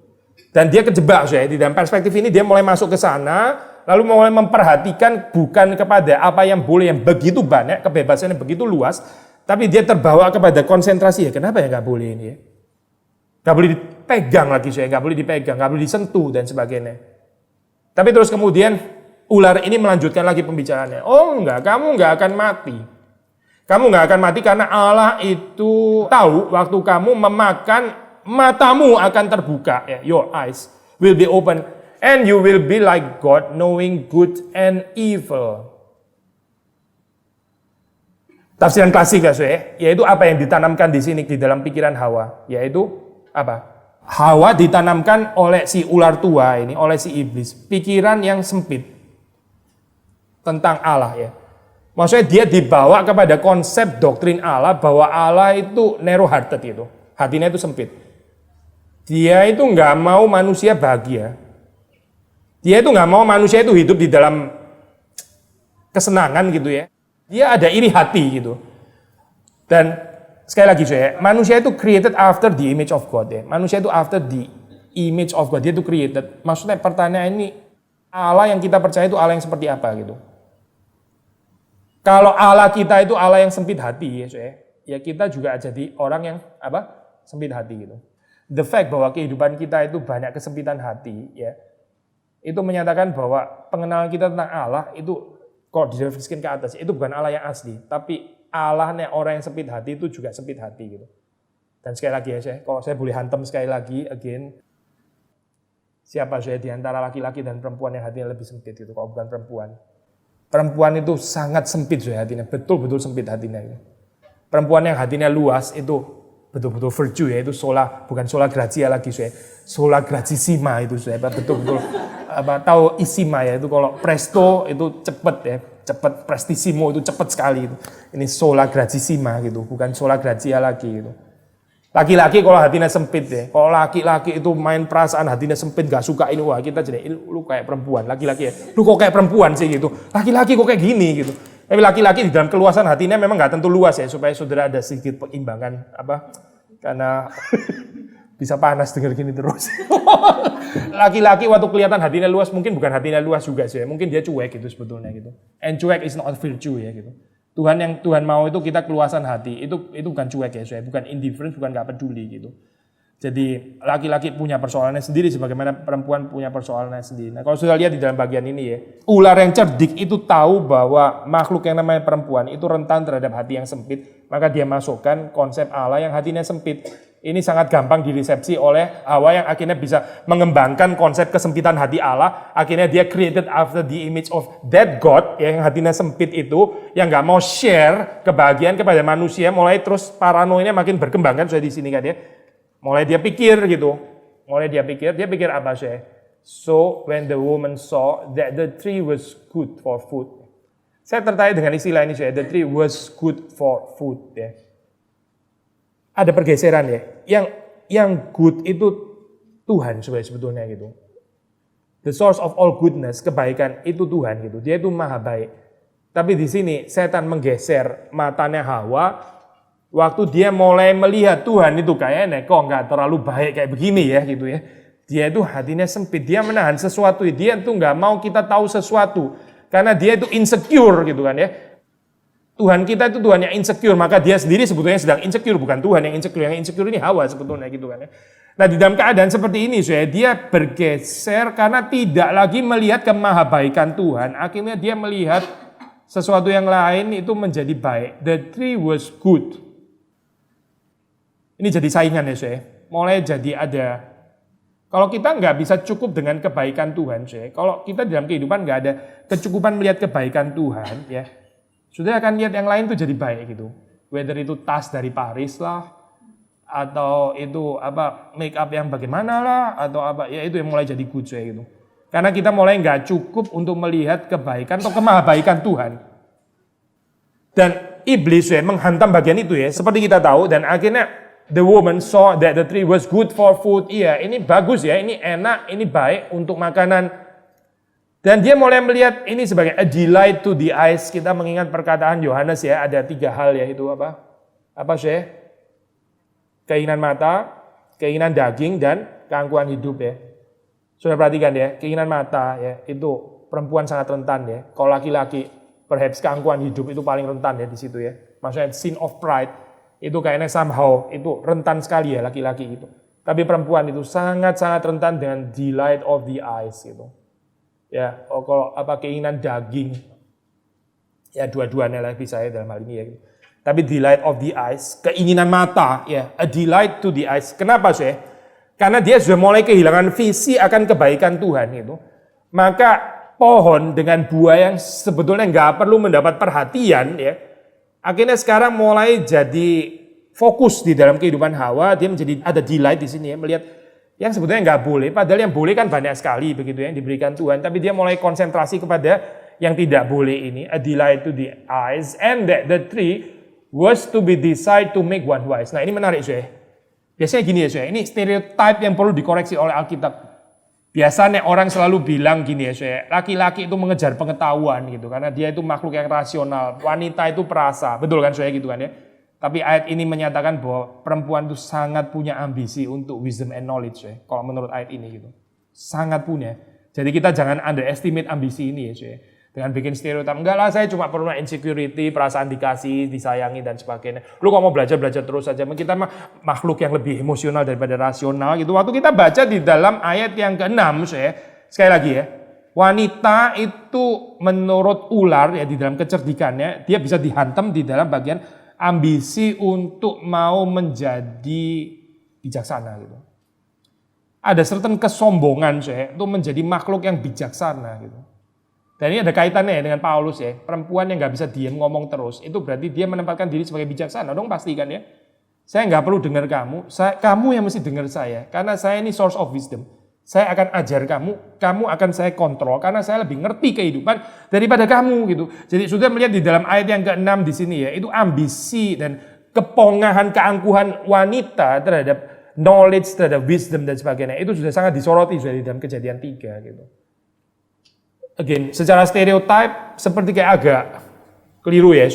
Dan dia kejebak saya di dalam perspektif ini, dia mulai masuk ke sana, lalu mulai memperhatikan bukan kepada apa yang boleh yang begitu banyak, kebebasannya begitu luas, tapi dia terbawa kepada konsentrasi ya. Kenapa ya nggak boleh ini ya? Nggak boleh dipegang lagi saya, nggak boleh dipegang, nggak boleh disentuh dan sebagainya. Tapi terus kemudian ular ini melanjutkan lagi pembicaraannya. Oh enggak, kamu enggak akan mati. Kamu enggak akan mati karena Allah itu tahu waktu kamu memakan, matamu akan terbuka. Ya, your eyes will be open and you will be like God knowing good and evil. Tafsiran klasik ya, yaitu apa yang ditanamkan di sini di dalam pikiran Hawa, yaitu apa? Hawa ditanamkan oleh si ular tua ini, oleh si iblis, pikiran yang sempit tentang Allah ya. Maksudnya dia dibawa kepada konsep doktrin Allah bahwa Allah itu narrow hearted itu. Hatinya itu sempit. Dia itu nggak mau manusia bahagia. Dia itu nggak mau manusia itu hidup di dalam kesenangan gitu ya. Dia ada iri hati gitu. Dan sekali lagi saya, manusia itu created after the image of God ya. Manusia itu after the image of God. Dia itu created. Maksudnya pertanyaan ini, Allah yang kita percaya itu Allah yang seperti apa gitu. Kalau Allah kita itu Allah yang sempit hati ya kita juga jadi orang yang apa? Sempit hati gitu. The fact bahwa kehidupan kita itu banyak kesempitan hati ya, itu menyatakan bahwa pengenalan kita tentang Allah itu kalau didefinisikan ke atas itu bukan Allah yang asli, tapi Allahnya orang yang sempit hati itu juga sempit hati gitu. Dan sekali lagi ya kalau saya boleh hantam sekali lagi again, siapa saya di antara laki-laki dan perempuan yang hatinya lebih sempit itu kalau bukan perempuan. Perempuan itu sangat sempit hatinya, betul-betul sempit hatinya. Perempuan yang hatinya luas itu betul-betul virtue ya, itu bukan sola grazia lagi sola grazissima itu betul-betul tahu isima ya, itu kalau presto itu cepet ya, cepet, prestissimo itu cepet sekali itu. Ini sola grazissima gitu, bukan sola grazia lagi gitu. Laki-laki kalau hatinya sempit ya, kalau laki-laki itu main perasaan hatinya sempit, gak suka ini, wah kita jadi lu kayak perempuan, laki-laki ya, lu kok kayak perempuan sih gitu, laki-laki kok kayak gini gitu. Tapi laki-laki di dalam keluasan hatinya memang gak tentu luas ya, supaya saudara ada sedikit peimbangan apa, karena bisa panas denger gini terus. Laki-laki waktu kelihatan hatinya luas, mungkin bukan hatinya luas juga sih, mungkin dia cuek gitu sebetulnya gitu. And cuek is not virtue ya gitu. Yang Tuhan mau itu kita keluasan hati, itu bukan cuek ya, bukan indifferent, bukan nggak peduli gitu. Jadi laki-laki punya persoalannya sendiri, sebagaimana perempuan punya persoalannya sendiri. Nah kalau sudah lihat di dalam bagian ini ya, ular yang cerdik itu tahu bahwa makhluk yang namanya perempuan itu rentan terhadap hati yang sempit, maka dia masukkan konsep Allah yang hatinya sempit. Ini sangat gampang diresepsi oleh Hawa yang akhirnya bisa mengembangkan konsep kesempitan hati Allah. Akhirnya dia created after the image of that God yang hatinya sempit itu, yang nggak mau share kebahagiaan kepada manusia. Mulai terus paranoidnya makin berkembang kan sudah di sini kan ya. Mulai dia pikir gitu. Dia pikir apa sih? So when the woman saw that the tree was good for food. Saya tertarik dengan istilah ini, the tree was good for food. Ya. Ada pergeseran ya. Yang good itu Tuhan sebetulnya gitu. The source of all goodness, kebaikan itu Tuhan gitu. Dia itu maha baik. Tapi di sini setan menggeser matanya Hawa waktu dia mulai melihat Tuhan itu kayaknya kok nggak terlalu baik kayak begini ya gitu ya. Dia itu hatinya sempit, dia menahan sesuatu, dia itu nggak mau kita tahu sesuatu. Karena dia itu insecure gitu kan ya. Tuhan kita itu Tuhan yang insecure, maka dia sendiri sebetulnya sedang insecure, bukan Tuhan yang insecure. Yang insecure ini Hawa sebetulnya gitu kan ya. Nah di dalam keadaan seperti ini dia bergeser karena tidak lagi melihat kemahabaikan Tuhan. Akhirnya dia melihat sesuatu yang lain itu menjadi baik. The tree was good. Ini jadi saingan ya mulai jadi ada. Kalau kita nggak bisa cukup dengan kebaikan Tuhan, kalau kita dalam kehidupan nggak ada kecukupan melihat kebaikan Tuhan, ya, sudah akan lihat yang lain tuh jadi baik gitu. Whether itu tas dari Paris lah, atau itu make up yang bagaimana lah, atau ya itu yang mulai jadi good gitu. Karena kita mulai nggak cukup untuk melihat kebaikan atau kemahabaikan Tuhan. Dan iblis menghantam bagian itu ya, seperti kita tahu, dan akhirnya the woman saw that the tree was good for food. Iya, ini bagus ya, ini enak, ini baik untuk makanan. Dan dia mulai melihat ini sebagai a delight to the eyes. Kita mengingat perkataan Yohanes ya, ada 3 hal ya, itu apa? Apa sih? Keinginan mata, keinginan daging, dan keangkuhan hidup ya. Sudah perhatikan ya, keinginan mata ya, itu perempuan sangat rentan ya. Kalau laki-laki, perhaps keangkuhan hidup itu paling rentan ya di situ ya. Maksudnya sin of pride. Itu kayaknya somehow, itu rentan sekali ya laki-laki itu. Tapi perempuan itu sangat-sangat rentan dengan delight of the eyes gitu. Ya, kalau keinginan daging, ya dua-duanya lah bisa ya dalam hal ini ya. Tapi delight of the eyes, keinginan mata, ya, a delight to the eyes. Kenapa sih? Karena dia sudah mulai kehilangan visi akan kebaikan Tuhan itu. Maka pohon dengan buah yang sebetulnya nggak perlu mendapat perhatian ya. Akhirnya sekarang mulai jadi fokus di dalam kehidupan Hawa, dia menjadi ada delight di sini ya, melihat yang sebetulnya nggak boleh, padahal yang boleh kan banyak sekali begitu ya, yang diberikan Tuhan, tapi dia mulai konsentrasi kepada yang tidak boleh ini, a delight to the eyes, and that the tree was to be decided to make one wise. Nah ini menarik ya, biasanya gini ya, ini stereotype yang perlu dikoreksi oleh Alkitab. Biasanya orang selalu bilang gini ya, laki-laki itu mengejar pengetahuan gitu, karena dia itu makhluk yang rasional, wanita itu perasa, betul kan gitu kan ya. Tapi ayat ini menyatakan bahwa perempuan itu sangat punya ambisi untuk wisdom and knowledge kalau menurut ayat ini gitu. Sangat punya. Jadi kita jangan underestimate ambisi ini ya. Dengan bikin stereotip, enggak lah saya cuma pernah insecurity, perasaan dikasih, disayangi dan sebagainya. Lu kok mau belajar terus saja, kita mah makhluk yang lebih emosional daripada rasional gitu. Waktu kita baca di dalam ayat yang ke-6 sekali lagi ya, wanita itu menurut ular ya di dalam kecerdikannya, dia bisa dihantam di dalam bagian ambisi untuk mau menjadi bijaksana gitu. Ada certain kesombongan untuk menjadi makhluk yang bijaksana gitu. Dan ini ada kaitannya ya dengan Paulus ya, perempuan yang nggak bisa diam ngomong terus, itu berarti dia menempatkan diri sebagai bijaksana dong pasti kan ya. Saya nggak perlu dengar kamu, kamu yang mesti dengar saya, karena saya ini source of wisdom. Saya akan ajar kamu akan saya kontrol, karena saya lebih ngerti kehidupan daripada kamu gitu. Jadi sudah melihat di dalam ayat yang ke-6 di sini ya, itu ambisi dan kepongahan, keangkuhan wanita terhadap knowledge, terhadap wisdom dan sebagainya, itu sudah sangat disoroti sudah di dalam Kejadian 3 gitu. Again, secara stereotype seperti kayak agak keliru ya,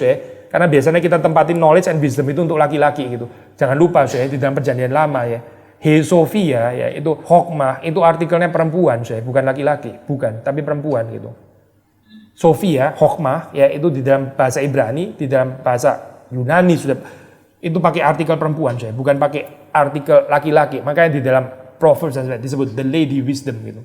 karena biasanya kita tempatin knowledge and wisdom itu untuk laki-laki gitu. Jangan lupa di dalam Perjanjian Lama ya, He Sophia ya, itu hokmah, itu artikelnya perempuan bukan laki-laki, bukan, tapi perempuan gitu. Sophia, hokmah ya, itu di dalam bahasa Ibrani, di dalam bahasa Yunani sudah itu pakai artikel perempuan bukan pakai artikel laki-laki. Makanya di dalam Proverbs disebut the lady wisdom gitu.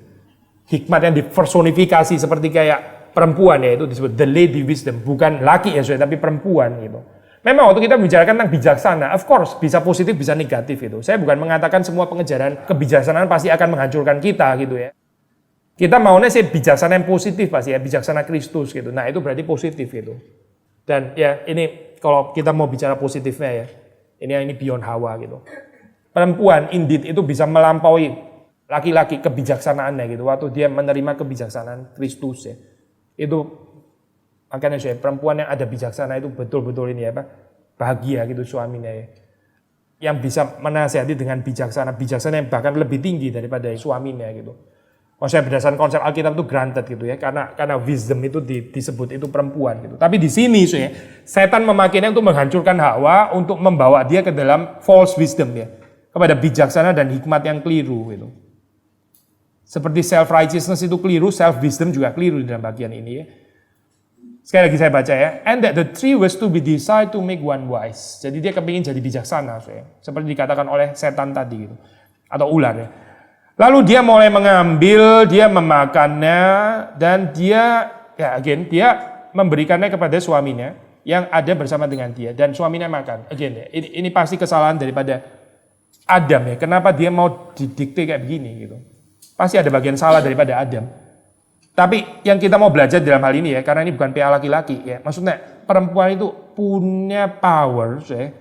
Hikmat yang dipersonifikasi seperti kayak perempuan ya, itu disebut the lady wisdom, bukan laki ya tapi perempuan gitu. Memang waktu kita membicarakan tentang bijaksana, of course bisa positif bisa negatif itu. Saya bukan mengatakan semua pengejaran kebijaksanaan pasti akan menghancurkan kita gitu ya. Kita maunya sih bijaksana yang positif pasti ya, bijaksana Kristus gitu. Nah itu berarti positif gitu. Dan ya ini kalau kita mau bicara positifnya ya, ini beyond Hawa gitu. Perempuan indeed itu bisa melampaui laki-laki kebijaksanaannya gitu, waktu dia menerima kebijaksanaan Kristus ya, itu Makanya saya perempuan yang ada bijaksana itu betul-betul ini apa? Bahagia gitu suaminya ya. Yang bisa menasihati dengan bijaksana yang bahkan lebih tinggi daripada suaminya gitu. Maksudnya berdasarkan konsep Alkitab itu granted gitu ya, karena wisdom itu disebut itu perempuan gitu. Tapi di sini ya, setan memakainya untuk menghancurkan Hawa, untuk membawa dia ke dalam false wisdom ya, kepada bijaksana dan hikmat yang keliru gitu. Seperti self righteousness itu keliru, self wisdom juga keliru di dalam bagian ini ya. Sekali lagi saya baca ya, and that the tree was to be desired to make one wise. Jadi dia kepingin jadi bijaksana, seperti dikatakan oleh setan tadi gitu, atau ular ya. Lalu dia mulai mengambil, dia memakannya, dan dia memberikannya kepada suaminya yang ada bersama dengan dia, dan suaminya makan. Again ya, ini pasti kesalahan daripada Adam ya. Kenapa dia mau didikte kayak begini gitu? Pasti ada bagian salah daripada Adam. Tapi yang kita mau belajar dalam hal ini ya, karena ini bukan PA laki-laki ya. Maksudnya perempuan itu punya power ya,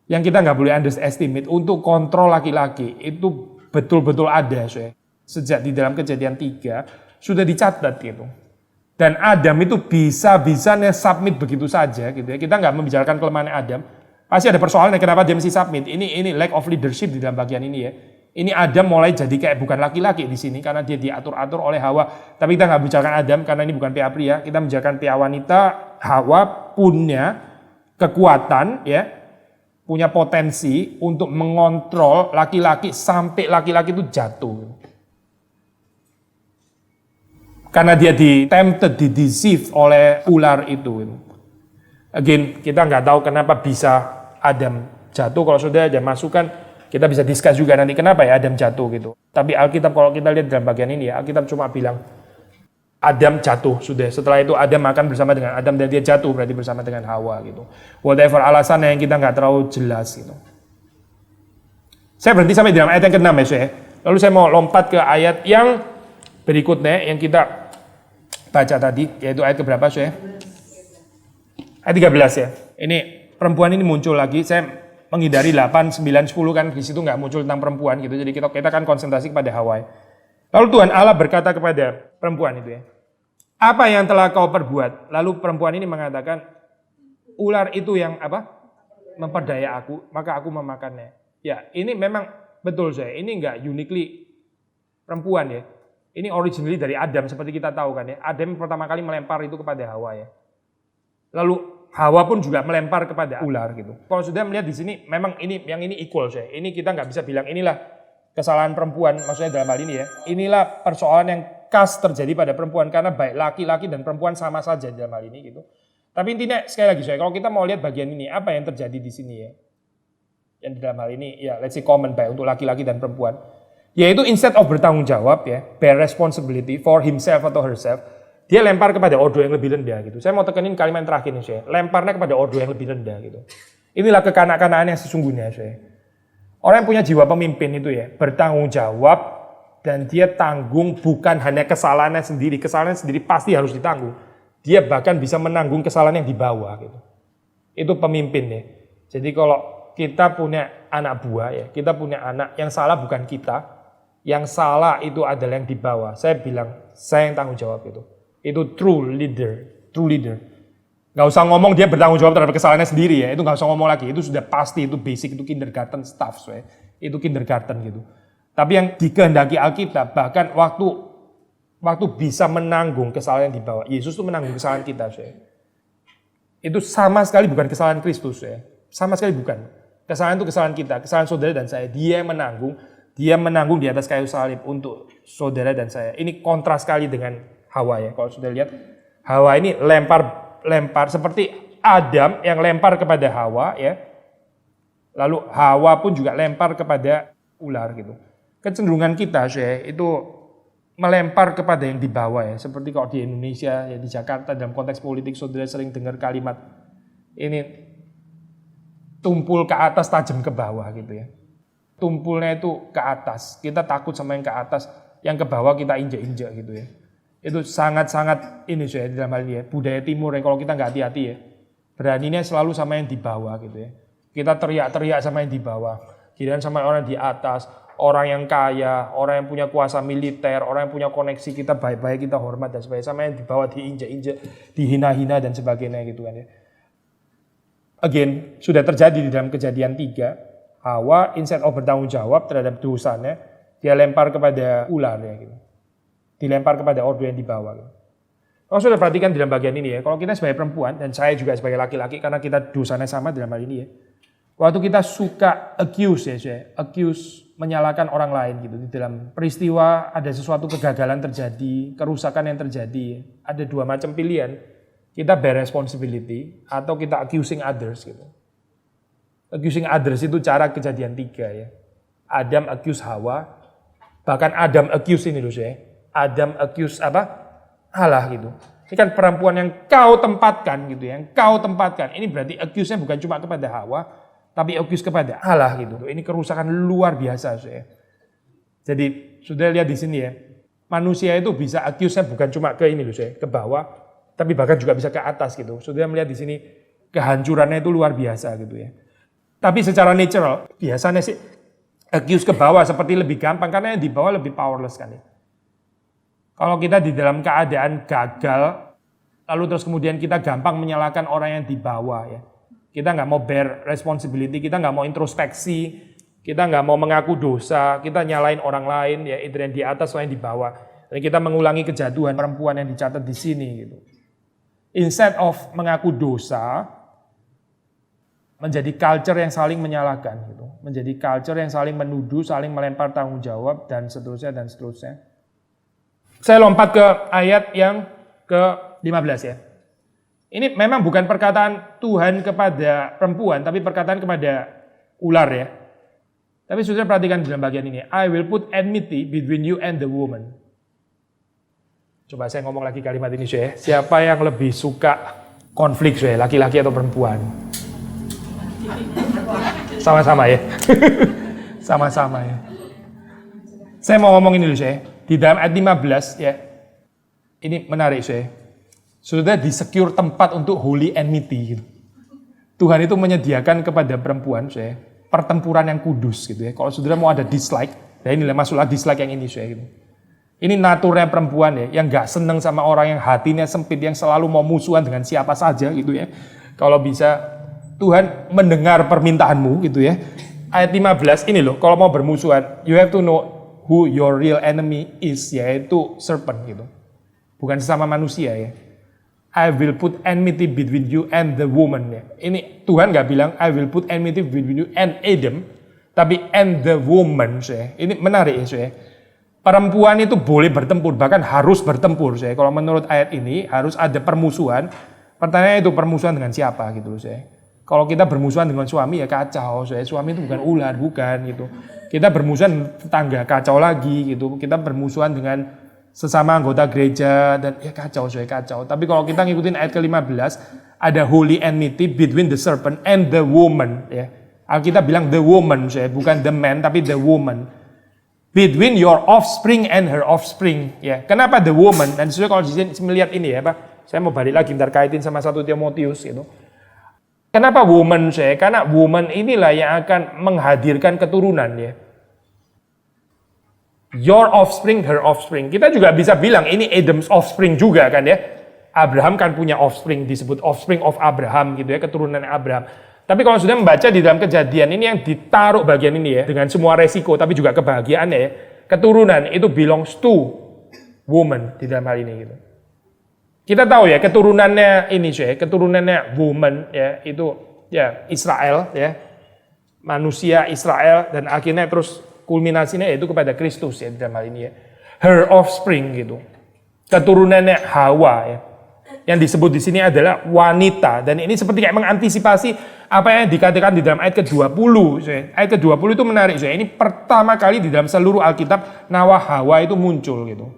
yang kita nggak boleh underestimate untuk kontrol laki-laki. Itu betul-betul ada ya. Sejak di dalam Kejadian 3 sudah dicatat gitu. Dan Adam itu bisa-bisanya submit begitu saja gitu ya. Kita nggak membicarakan kelemahan Adam. Pasti ada persoalan kenapa dia mesti submit. Ini lack of leadership di dalam bagian ini ya. Ini Adam mulai jadi kayak bukan laki-laki di sini karena dia diatur-atur oleh Hawa. Tapi kita nggak bicarakan Adam karena ini bukan PA pria. Kita bicarakan PA wanita. Hawa punya kekuatan ya, punya potensi untuk mengontrol laki-laki sampai laki-laki itu jatuh. Karena dia di-deceive oleh ular itu. Again, kita nggak tahu kenapa bisa Adam jatuh. Kalau sudah ada masukan, kita bisa discuss juga nanti kenapa ya Adam jatuh gitu. Tapi Alkitab kalau kita lihat dalam bagian ini ya, Alkitab cuma bilang Adam jatuh sudah. Setelah itu Adam makan bersama dengan Adam dan dia jatuh berarti bersama dengan Hawa gitu. Whatever alasannya yang kita nggak terlalu jelas gitu. Saya berhenti sampai di dalam ayat yang ke-6 ya. Lalu saya mau lompat ke ayat yang berikutnya yang kita baca tadi, yaitu ayat keberapa ya? Ayat 13 ya. Ini perempuan ini muncul lagi. Saya menghindari 8, 9, 10 kan di situ nggak muncul tentang perempuan gitu. Jadi kita kan konsentrasi kepada Hawa. Lalu Tuhan Allah berkata kepada perempuan itu ya, apa yang telah kau perbuat? Lalu perempuan ini mengatakan, ular itu yang apa? Memperdaya aku, maka aku memakannya. Ya, ini memang betul saya. Ini enggak uniquely perempuan ya. Ini originally dari Adam seperti kita tahu kan ya. Adam pertama kali melempar itu kepada Hawa ya. Lalu Hawa pun juga melempar kepada ular gitu. Kalau sudah melihat di sini, memang ini yang ini equal saya. Ini kita nggak bisa bilang inilah kesalahan perempuan, maksudnya dalam hal ini ya. Inilah persoalan yang khas terjadi pada perempuan karena baik laki-laki dan perempuan sama saja dalam hal ini gitu. Tapi intinya sekali lagi saya, kalau kita mau lihat bagian ini apa yang terjadi di sini ya. Yang dalam hal ini ya let's say common baik untuk laki-laki dan perempuan. Yaitu instead of bertanggung jawab ya, bear responsibility for himself atau herself, dia lempar kepada ordo yang lebih rendah gitu. Saya mau tekenin kalimat terakhir nih saya, lemparnya kepada ordo yang lebih rendah gitu. Inilah kekanak-kanakan yang sesungguhnya saya. Orang yang punya jiwa pemimpin itu ya, bertanggung jawab dan dia tanggung bukan hanya kesalahannya sendiri pasti harus ditanggung. Dia bahkan bisa menanggung kesalahan yang dibawa gitu. Itu pemimpin ya. Jadi kalau kita punya anak buah ya, kita punya anak yang salah bukan kita, yang salah itu adalah yang dibawa. Saya bilang, saya yang tanggung jawab itu. Itu true leader. Gak usah ngomong dia bertanggung jawab terhadap kesalahannya sendiri ya, itu gak usah ngomong lagi, itu sudah pasti, itu basic, itu kindergarten stuff, ya. Itu kindergarten gitu. Tapi yang dikehendaki Alkitab, bahkan waktu bisa menanggung kesalahan yang dibawa, Yesus itu menanggung kesalahan kita, ya. Itu sama sekali bukan kesalahan Kristus, ya. Sama sekali bukan. Kesalahan itu kesalahan kita, kesalahan saudara dan saya, dia yang menanggung di atas kayu salib untuk saudara dan saya. Ini kontras sekali dengan Hawa ya, kalau sudah lihat, Hawa ini lempar seperti Adam yang lempar kepada Hawa ya. Lalu Hawa pun juga lempar kepada ular gitu. Kecenderungan kita saya itu melempar kepada yang di bawah ya. Seperti kalau di Indonesia ya, di Jakarta dalam konteks politik saudara sering dengar kalimat ini tumpul ke atas tajam ke bawah gitu ya. Tumpulnya itu ke atas. Kita takut sama yang ke atas, yang ke bawah kita injek-injek gitu ya. Itu sangat-sangat ini saya di dalam hal ini ya, budaya timur yang kalau kita nggak hati-hati ya, beraninya selalu sama yang di bawah gitu ya. Kita teriak-teriak sama yang di bawah, giliran sama orang di atas, orang yang kaya, orang yang punya kuasa militer, orang yang punya koneksi, kita baik-baik, kita hormat dan sebagainya. Sama yang di bawah diinjak-injak, dihina-hina dan sebagainya gitu kan ya. Again, sudah terjadi di dalam Kejadian 3. Hawa instead of bertanggung jawab terhadap dosanya, dia lempar kepada ular ya gitu. Dilempar kepada ordo yang di bawah. Gitu. Kalau sudah perhatikan dalam bagian ini ya, kalau kita sebagai perempuan dan saya juga sebagai laki-laki karena kita dosanya sama dalam hal ini ya. Waktu kita suka accuse menyalahkan orang lain gitu di dalam peristiwa ada sesuatu kegagalan terjadi, kerusakan yang terjadi, ada dua macam pilihan. Kita bear responsibility atau kita accusing others gitu. Accusing others itu cara Kejadian 3 ya. Adam accuse Hawa, bahkan Adam accuse ini loh saya. Adam accuse Allah gitu. Ini kan perempuan yang kau tempatkan gitu ya, yang kau tempatkan. Ini berarti accuse-nya bukan cuma kepada Hawa, tapi accuse kepada Allah gitu. Ini kerusakan luar biasa saya. Jadi sudah lihat di sini ya, manusia itu bisa accuse-nya bukan cuma ke ini loh saya, ke bawah, tapi bahkan juga bisa ke atas gitu. Sudah melihat di sini kehancurannya itu luar biasa gitu ya. Tapi secara natural biasanya sih accuse ke bawah seperti lebih gampang karena yang di bawah lebih powerless kan ya. Kalau kita di dalam keadaan gagal, lalu terus kemudian kita gampang menyalahkan orang yang di bawah ya. Kita nggak mau bear responsibility, kita nggak mau introspeksi, kita nggak mau mengaku dosa, kita nyalain orang lain, ya itu yang di atas, yang di bawah. Dan kita mengulangi kejatuhan perempuan yang dicatat di sini gitu. Instead of mengaku dosa, menjadi culture yang saling menyalahkan gitu. Menjadi culture yang saling menuduh, saling melempar tanggung jawab dan seterusnya dan seterusnya. Saya lompat ke ayat yang ke-15 ya. Ini memang bukan perkataan Tuhan kepada perempuan, tapi perkataan kepada ular ya. Tapi sudah perhatikan dalam bagian ini. I will put enmity between you and the woman. Coba saya ngomong lagi kalimat ini ya. Siapa yang lebih suka konflik ya, laki-laki atau perempuan? Sama-sama ya. Sama-sama ya. Saya mau ngomong ini dulu saya. Di dalam ayat 15 ya. Ini menarik saya. Sudah di-secure tempat untuk holy enmity gitu. Tuhan itu menyediakan kepada perempuan saya pertempuran yang kudus gitu ya. Kalau saudara mau ada dislike, ya inilah masuklah dislike yang ini saya gitu. Ini naturnya perempuan ya, yang gak seneng sama orang yang hatinya sempit, yang selalu mau musuhan dengan siapa saja gitu ya. Kalau bisa Tuhan mendengar permintaanmu gitu ya. Ayat 15 ini loh, kalau mau bermusuhan, you have to know who your real enemy is, yaitu serpent gitu. Bukan sesama manusia ya. I will put enmity between you and the woman. Ya. Ini Tuhan nggak bilang I will put enmity between you and Adam, tapi and the woman. Saya. Ini menarik ya saya. Perempuan itu boleh bertempur, bahkan harus bertempur. Saya. Kalau menurut ayat ini harus ada permusuhan. Pertanyaannya itu permusuhan dengan siapa gitu saya. Kalau kita bermusuhan dengan suami ya kacau. Saya. Suami itu bukan ular, bukan gitu. Kita bermusuhan tetangga kacau lagi gitu. Kita bermusuhan dengan sesama anggota gereja dan ya kacau. Tapi kalau kita ngikutin ayat ke-15 ada holy enmity between the serpent and the woman ya. Alkitab bilang the woman bukan the man tapi the woman. Between your offspring and her offspring ya. Kenapa the woman? Dan sesuai kalau melihat ini ya Pak. Saya mau balik lagi ntar kaitin sama 1 Timotius gitu. Kenapa woman saya? Karena woman inilah yang akan menghadirkan keturunan ya. Your offspring, her offspring. Kita juga bisa bilang ini Adam's offspring juga kan ya. Abraham kan punya offspring, disebut offspring of Abraham gitu ya, keturunan Abraham. Tapi kalau sudah membaca di dalam Kejadian ini yang ditaruh bagian ini ya, dengan semua resiko tapi juga kebahagiaannya ya, keturunan itu belongs to woman di dalam hal ini gitu. Kita tahu ya keturunannya ini ya, keturunannya woman ya, itu ya Israel ya. Manusia Israel dan akhirnya terus kulminasinya yaitu kepada Kristus ya dalam hal ini ya. Her offspring gitu. Keturunannya Hawa ya. Yang disebut di sini adalah wanita dan ini seperti kayak mengantisipasi apa yang dikatakan di dalam ayat ke-20. Ayat ke-20 itu menarik. Ini pertama kali di dalam seluruh Alkitab nawa Hawa itu muncul gitu.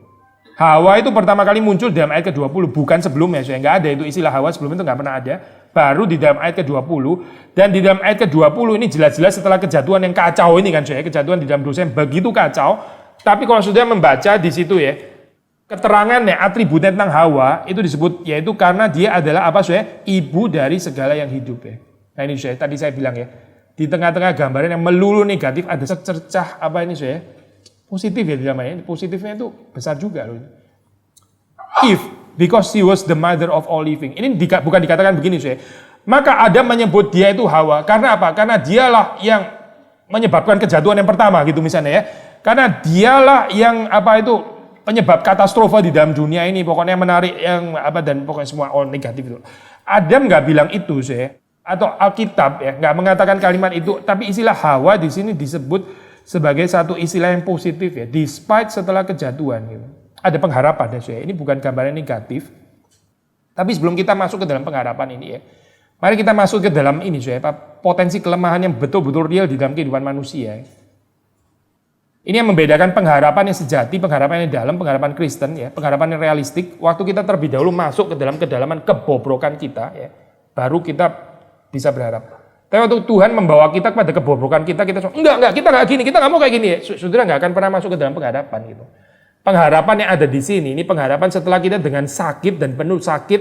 Hawa itu pertama kali muncul dalam ayat ke-20 bukan sebelumnya. Enggak ada itu istilah Hawa sebelum itu enggak pernah ada. Baru di dalam ayat ke-20 dan di dalam ayat ke-20 ini jelas-jelas setelah kejatuhan yang kacau ini kan kejatuhan di dalam dosa yang begitu kacau. Tapi kalau sudah membaca di situ ya, keterangannya atributnya tentang Hawa itu disebut yaitu karena dia adalah ibu dari segala yang hidup ya. Nah ini tadi saya bilang ya, Di tengah-tengah gambaran yang melulu negatif ada secercah apa ini saya? Positif ya di dalamnya. Positifnya itu besar juga loh. If, because she was the mother of all living. Ini bukan dikatakan begini saya. Maka Adam menyebut dia itu Hawa. Karena apa? Karena dialah yang menyebabkan kejatuhan yang pertama gitu misalnya ya. Karena dialah yang apa itu penyebab katastrofa di dalam dunia ini. Pokoknya menarik yang apa dan pokoknya semua all negatif itu. Adam nggak bilang itu saya. Atau Alkitab ya nggak mengatakan kalimat itu. Tapi istilah Hawa di sini disebut sebagai satu istilah yang positif ya. Despite setelah kejatuhan gitu. Ada pengharapan ya saya. Ini bukan gambaran negatif. Tapi sebelum kita masuk ke dalam pengharapan ini ya. Mari kita masuk ke dalam ini saya. Potensi kelemahan yang betul-betul real di dalam kehidupan manusia. Ini yang membedakan pengharapan yang sejati, pengharapan yang dalam, pengharapan Kristen, ya, pengharapan yang realistik. Waktu kita terlebih dahulu masuk ke dalam kedalaman kebobrokan kita, ya, baru kita bisa berharap. Tapi waktu Tuhan membawa kita kepada kebobrokan kita enggak, kita nggak gini, kita nggak mau kayak gini. Ya. Saudara nggak akan pernah masuk ke dalam pengharapan gitu. Pengharapan yang ada di sini, ini pengharapan setelah kita dengan sakit dan penuh sakit,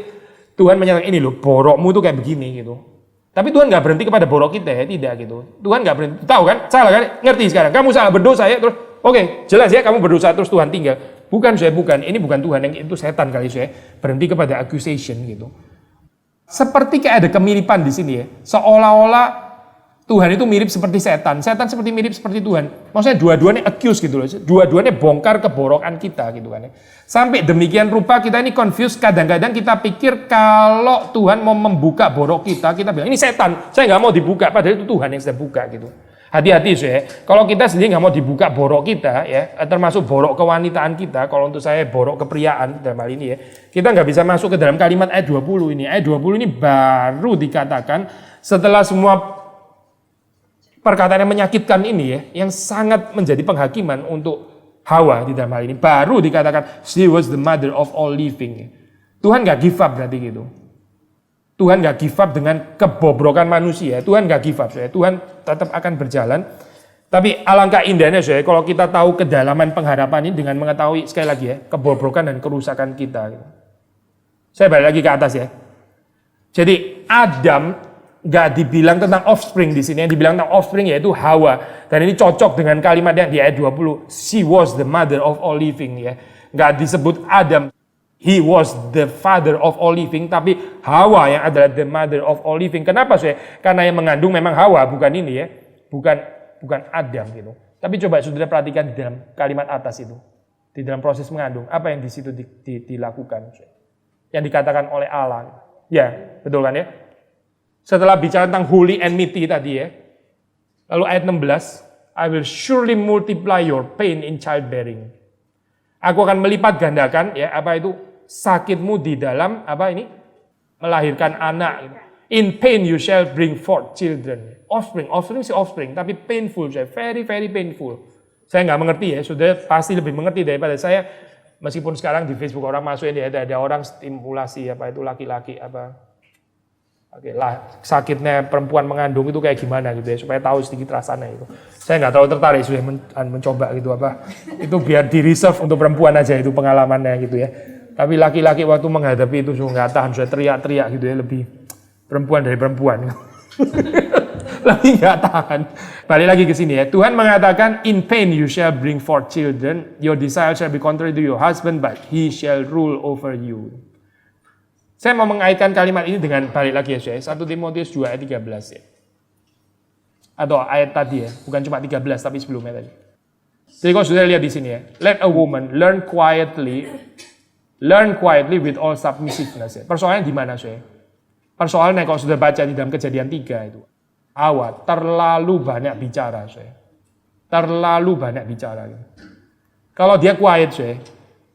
Tuhan menyatakan ini loh, borokmu tuh kayak begini gitu. Tapi Tuhan nggak berhenti kepada borok kita ya, tidak gitu. Tuhan nggak berhenti, tahu kan? Salah kan? Ngerti sekarang? Kamu salah berdosa ya, terus oke, jelas ya kamu berdosa terus Tuhan tinggal. Bukan saya, bukan. Ini bukan Tuhan, yang itu setan kali saya. Berhenti kepada accusation gitu. Seperti kayak ada kemiripan di sini ya. Seolah-olah Tuhan itu mirip seperti setan. Setan seperti mirip seperti Tuhan. Maksudnya dua-duanya accuse gitu loh. Dua-duanya bongkar keborokan kita gitu kan ya. Sampai demikian rupa kita ini confused. Kadang-kadang kita pikir kalau Tuhan mau membuka borok kita bilang ini setan. Saya nggak mau dibuka. Padahal itu Tuhan yang sedang buka gitu. Hati-hati saya. Kalau kita sendiri nggak mau dibuka borok kita ya, termasuk borok kewanitaan kita. Kalau untuk saya borok kepriaan dalam hal ini ya, kita nggak bisa masuk ke dalam kalimat ayat 20 ini. Ayat 20 ini baru dikatakan setelah semua perkataan yang menyakitkan ini ya, yang sangat menjadi penghakiman untuk Hawa di dalam hal ini. Baru dikatakan, she was the mother of all living. Tuhan gak give up berarti gitu. Tuhan gak give up dengan kebobrokan manusia. Tuhan gak give up. Tuhan tetap akan berjalan. Tapi alangkah indahnya saya, kalau kita tahu kedalaman pengharapan ini dengan mengetahui sekali lagi ya, kebobrokan dan kerusakan kita. Saya balik lagi ke atas ya. Jadi Adam nggak dibilang tentang offspring di sini, yang dibilang tentang offspring yaitu Hawa. Dan ini cocok dengan kalimat yang di ayat 20, she was the mother of all living ya. Nggak disebut Adam, he was the father of all living, tapi Hawa yang adalah the mother of all living. Kenapa sih? Karena yang mengandung memang Hawa, bukan ini ya, bukan Adam gitu. Tapi coba saudara perhatikan di dalam kalimat atas itu, di dalam proses mengandung, apa yang di situ dilakukan, yang dikatakan oleh Allah. Ya, betul kan ya? Setelah bicara tentang holy enmity tadi ya. Lalu ayat 16, I will surely multiply your pain in childbearing. Aku akan melipat gandakan ya, apa itu sakitmu di dalam apa ini? Melahirkan anak. In pain you shall bring forth children. Offspring sih offspring, tapi painful saya, very very painful. Saya nggak mengerti ya, sudah pasti lebih mengerti daripada saya. Meskipun sekarang di Facebook orang masukin ya, ada orang stimulasi apa itu laki-laki apa. Oke lah, sakitnya perempuan mengandung itu kayak gimana gitu ya, supaya tahu sedikit rasanya itu. Saya nggak terlalu tertarik sudah mencoba gitu apa. Itu biar di reserve untuk perempuan aja itu pengalamannya gitu ya. Tapi laki-laki waktu menghadapi itu nggak tahan, sudah teriak-teriak gitu ya, lebih perempuan dari perempuan. Lebih nggak tahan. Balik lagi ke sini ya. Tuhan mengatakan, in pain you shall bring forth children, your desire shall be contrary to your husband, but he shall rule over you. Saya mau mengaitkan kalimat ini dengan balik lagi ya, 1 Timotius 2 ayat 13 ya. Atau ayat tadi ya, bukan cuma 13 tapi sebelumnya tadi. Jadi kalau sudah lihat di sini ya, let a woman learn quietly with all submissiveness ya. Persoalannya di mana saya? Persoalannya kalau sudah baca di dalam Kejadian 3 itu. Hawa terlalu banyak bicara saya. Terlalu banyak bicara. Gitu. Kalau dia quiet saya,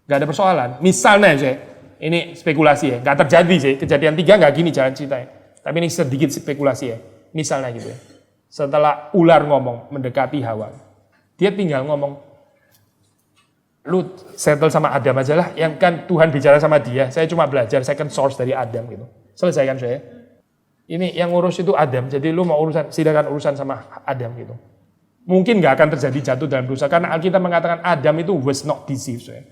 nggak ada persoalan. Misalnya saya, ini spekulasi ya, nggak terjadi sih. Kejadian 3 nggak gini jalan ceritanya. Tapi ini sedikit spekulasi ya. Misalnya gitu ya. Setelah ular ngomong mendekati Hawa, dia tinggal ngomong, lu settle sama Adam aja lah. Yang kan Tuhan bicara sama dia. Saya cuma belajar second source dari Adam gitu. Selesaikan saya. Ini yang ngurus itu Adam. Jadi lu mau silakan urusan sama Adam gitu. Mungkin nggak akan terjadi jatuh dalam dosa karena Alkitab mengatakan Adam itu was not deceived. Saya.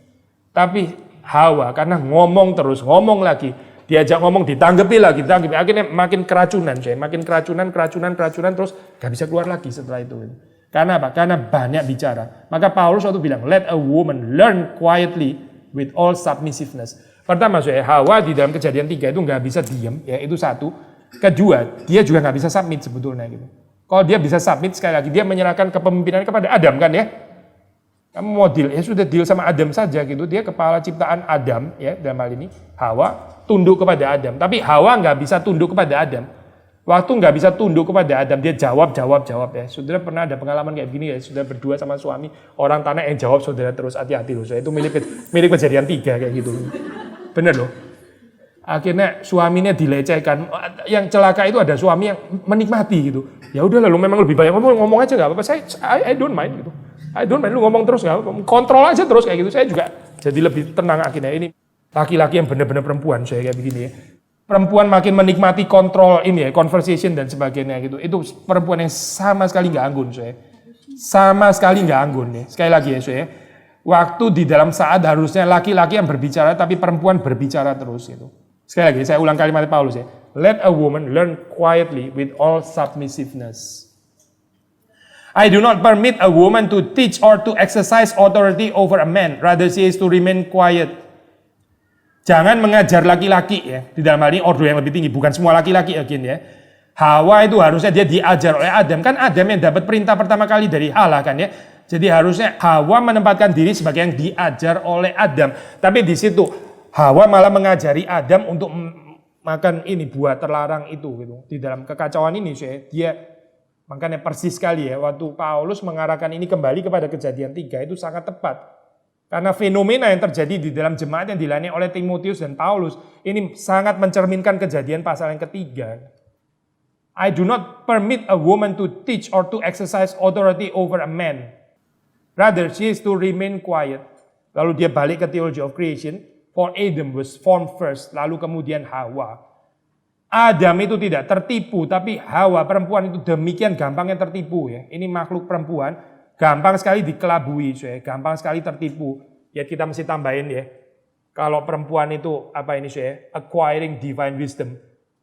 Tapi Hawa karena ngomong terus, ngomong lagi, Diajak ngomong ditanggapi lagi, akhirnya makin keracunan, makin keracunan, terus gak bisa keluar lagi setelah itu. Karena apa? Karena banyak bicara. Maka Paulus waktu bilang, let a woman learn quietly with all submissiveness. Pertama, Hawa di dalam Kejadian 3 itu nggak bisa diam, ya itu satu. Kedua, dia juga nggak bisa submit sebetulnya gitu. Kalau dia bisa submit, sekali lagi dia menyerahkan kepemimpinan kepada Adam kan ya. Kamu mau deal, ya sudah deal sama Adam saja gitu. Dia kepala ciptaan Adam ya dalam hal ini. Hawa tunduk kepada Adam. Tapi Hawa nggak bisa tunduk kepada Adam. Waktu nggak bisa tunduk kepada Adam, dia jawab ya. Saudara pernah ada pengalaman kayak gini ya, saudara berdua sama suami, orang tanah yang jawab saudara terus, hati-hati loh. Itu milik Kejadian 3 kayak gitu. Bener loh. Akhirnya suaminya dilecehkan. Yang celaka itu ada suami yang menikmati gitu. Ya udah lalu memang lebih banyak ngomong aja nggak apa-apa. I don't mind gitu. I don't mind, lu ngomong terus nggak apa-apa. Kontrol aja terus kayak gitu. Saya juga jadi lebih tenang akhirnya. Ini laki-laki yang benar-benar perempuan saya kayak begini ya. Perempuan makin menikmati kontrol ini ya, conversation dan sebagainya gitu. Itu perempuan yang sama sekali nggak anggun saya. Sama sekali nggak anggun nih. Sekali lagi ya saya. Waktu di dalam saat harusnya laki-laki yang berbicara tapi perempuan berbicara terus gitu. Sekali lagi saya ulang kalimat Paulus ya. Let a woman learn quietly with all submissiveness. I do not permit a woman to teach or to exercise authority over a man. Rather she is to remain quiet. Jangan mengajar laki-laki ya. Di dalam hal ini order yang lebih tinggi. Bukan semua laki-laki again ya. Hawa itu harusnya dia diajar oleh Adam. Kan Adam yang dapat perintah pertama kali dari Allah kan ya. Jadi harusnya Hawa menempatkan diri sebagai yang diajar oleh Adam. Tapi di situ Hawa malah mengajari Adam untuk makan ini buah terlarang itu gitu. Di dalam kekacauan ini dia makanya persis sekali ya, waktu Paulus mengarahkan ini kembali kepada Kejadian 3 itu sangat tepat. Karena fenomena yang terjadi di dalam jemaat yang dilayani oleh Timotius dan Paulus, ini sangat mencerminkan Kejadian pasal yang ketiga. I do not permit a woman to teach or to exercise authority over a man. Rather, she is to remain quiet. Lalu dia balik ke theology of creation, for Adam was formed first, lalu kemudian Hawa. Adam itu tidak tertipu, tapi Hawa perempuan itu demikian gampangnya tertipu ya. Ini makhluk perempuan, gampang sekali dikelabui, gampang sekali tertipu. Ya kita mesti tambahin ya. Kalau perempuan itu apa ini acquiring divine wisdom,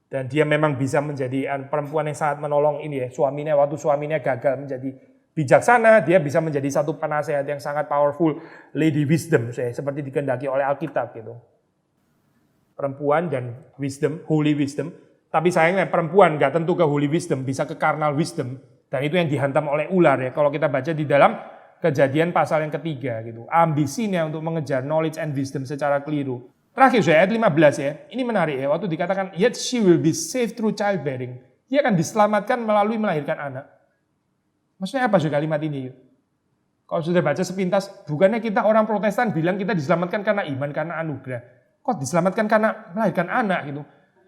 dan dia memang bisa menjadi perempuan yang sangat menolong ini ya. Suaminya waktu suaminya gagal menjadi bijaksana, dia bisa menjadi satu penasehat yang sangat powerful, lady wisdom, seperti dikehendaki oleh Alkitab gitu. Perempuan dan wisdom, holy wisdom. Tapi sayangnya perempuan nggak tentu ke holy wisdom, bisa ke carnal wisdom. Dan itu yang dihantam oleh ular ya. Kalau kita baca di dalam Kejadian pasal yang ketiga gitu. Ambisinya untuk mengejar knowledge and wisdom secara keliru. Terakhir ayat 15 ya. Ini menarik ya. Waktu dikatakan yet she will be saved through childbearing. Dia akan diselamatkan melalui melahirkan anak. Maksudnya apa kalimat ini? Kalau sudah baca sepintas, bukannya kita orang Protestan bilang kita diselamatkan karena iman, karena anugerah. Kok diselamatkan karena melahirkan anak gitu.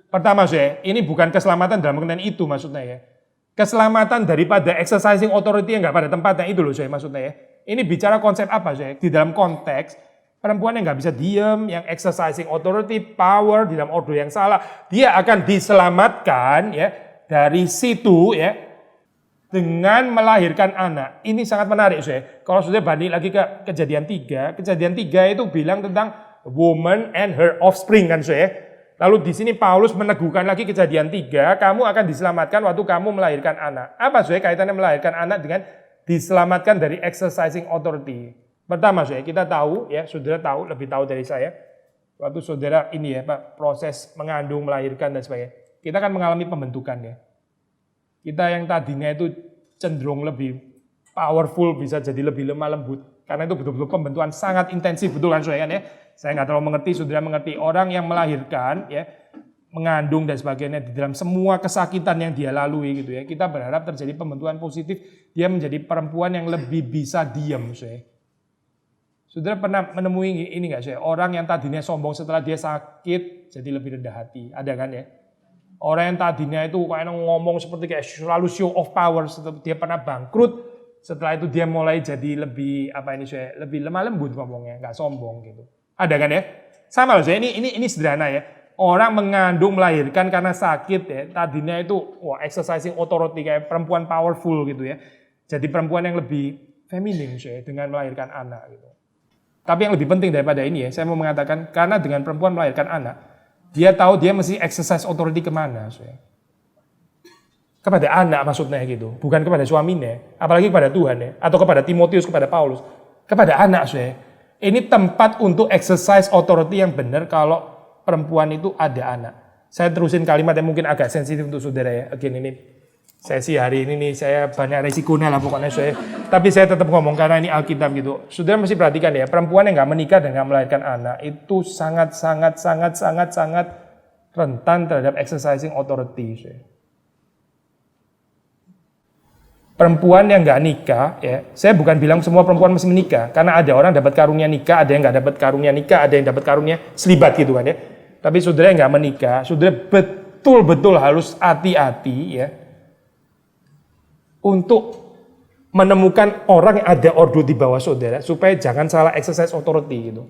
Pertama ini bukan keselamatan dalam pengertian itu maksudnya ya. Keselamatan daripada exercising authority yang nggak pada tempatnya itu loh maksudnya ya. Ini bicara konsep apa di dalam konteks perempuan yang nggak bisa diam, yang exercising authority, power di dalam order yang salah, dia akan diselamatkan ya dari situ ya dengan melahirkan anak. Ini sangat menarik Kalau sudah banding lagi ke Kejadian 3 itu bilang tentang woman and her offspring kan Lalu di sini Paulus meneguhkan lagi Kejadian 3, kamu akan diselamatkan waktu kamu melahirkan anak. Apa kaitannya melahirkan anak dengan diselamatkan dari exercising authority? Pertama kita tahu ya, saudara tahu, lebih tahu dari saya. Waktu saudara ini ya Pak, proses mengandung, melahirkan dan sebagainya. Kita kan mengalami pembentukan ya. Kita yang tadinya itu cenderung lebih powerful, bisa jadi lebih lemah lembut. Karena itu betul-betul pembentukan sangat intensif, betul kan kan ya? Saya nggak terlalu mengerti, saudara mengerti. Orang yang melahirkan, ya, mengandung dan sebagainya, di dalam semua kesakitan yang dia lalui gitu ya, kita berharap terjadi pembentukan positif, dia menjadi perempuan yang lebih bisa diam. Saudara pernah menemui ini nggak orang yang tadinya sombong setelah dia sakit, jadi lebih rendah hati, ada kan ya? Orang yang tadinya itu kayak ngomong seperti kayak selalu show of power, setelah dia pernah bangkrut, setelah itu dia mulai jadi lebih lebih lemah lembut ngomongnya, nggak sombong gitu. Ada kan ya? Sama loh ini sederhana ya. Orang mengandung melahirkan karena sakit ya. Tadinya itu exercising authority kayak perempuan powerful gitu ya. Jadi perempuan yang lebih feminin dengan melahirkan anak gitu. Tapi yang lebih penting daripada ini ya, saya mau mengatakan karena dengan perempuan melahirkan anak, Dia tahu dia mesti exercise authority kemana. Kepada anak maksudnya gitu, bukan kepada suaminya, apalagi kepada Tuhan ya, atau kepada Timotius, kepada Paulus, kepada anak Ini tempat untuk exercise authority yang benar kalau perempuan itu ada anak. Saya terusin kalimat yang mungkin agak sensitif untuk saudara ya. Again ini sesi hari ini nih saya banyak resikonya lah pokoknya tapi saya tetap ngomong karena ini Alkitab gitu. Saudara mesti perhatikan ya, perempuan yang nggak menikah dan nggak melahirkan anak itu sangat rentan terhadap exercising authority. Perempuan yang nggak nikah, ya, saya bukan bilang semua perempuan mesti menikah, karena ada orang dapat karunia nikah, ada yang nggak dapat karunia nikah, ada yang dapat karunia selibat gitu kan ya. Tapi saudara yang nggak menikah, saudara betul-betul harus hati-hati ya untuk menemukan orang yang ada ordo di bawah saudara supaya jangan salah exercise authority gitu.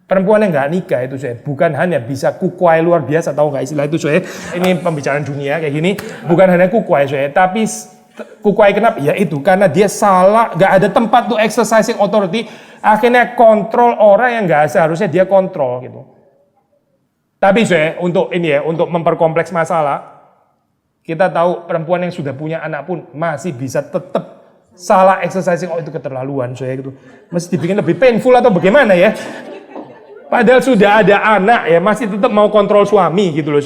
Perempuan yang nggak nikah itu bukan hanya bisa kukuai luar biasa, tahu nggak istilah itu ini pembicaraan dunia kayak gini, bukan hanya kukuai tapi kukuai kenapa? Ya itu karena dia salah, nggak ada tempat tuh exercising authority, akhirnya kontrol orang yang nggak seharusnya dia kontrol gitu. Tapi untuk ini ya, untuk memperkompleks masalah, kita tahu perempuan yang sudah punya anak pun masih bisa tetap salah exercising, itu keterlaluan gitu. Mesti dibikin lebih painful atau bagaimana ya? Padahal sudah ada anak ya, masih tetap mau kontrol suami gitu loh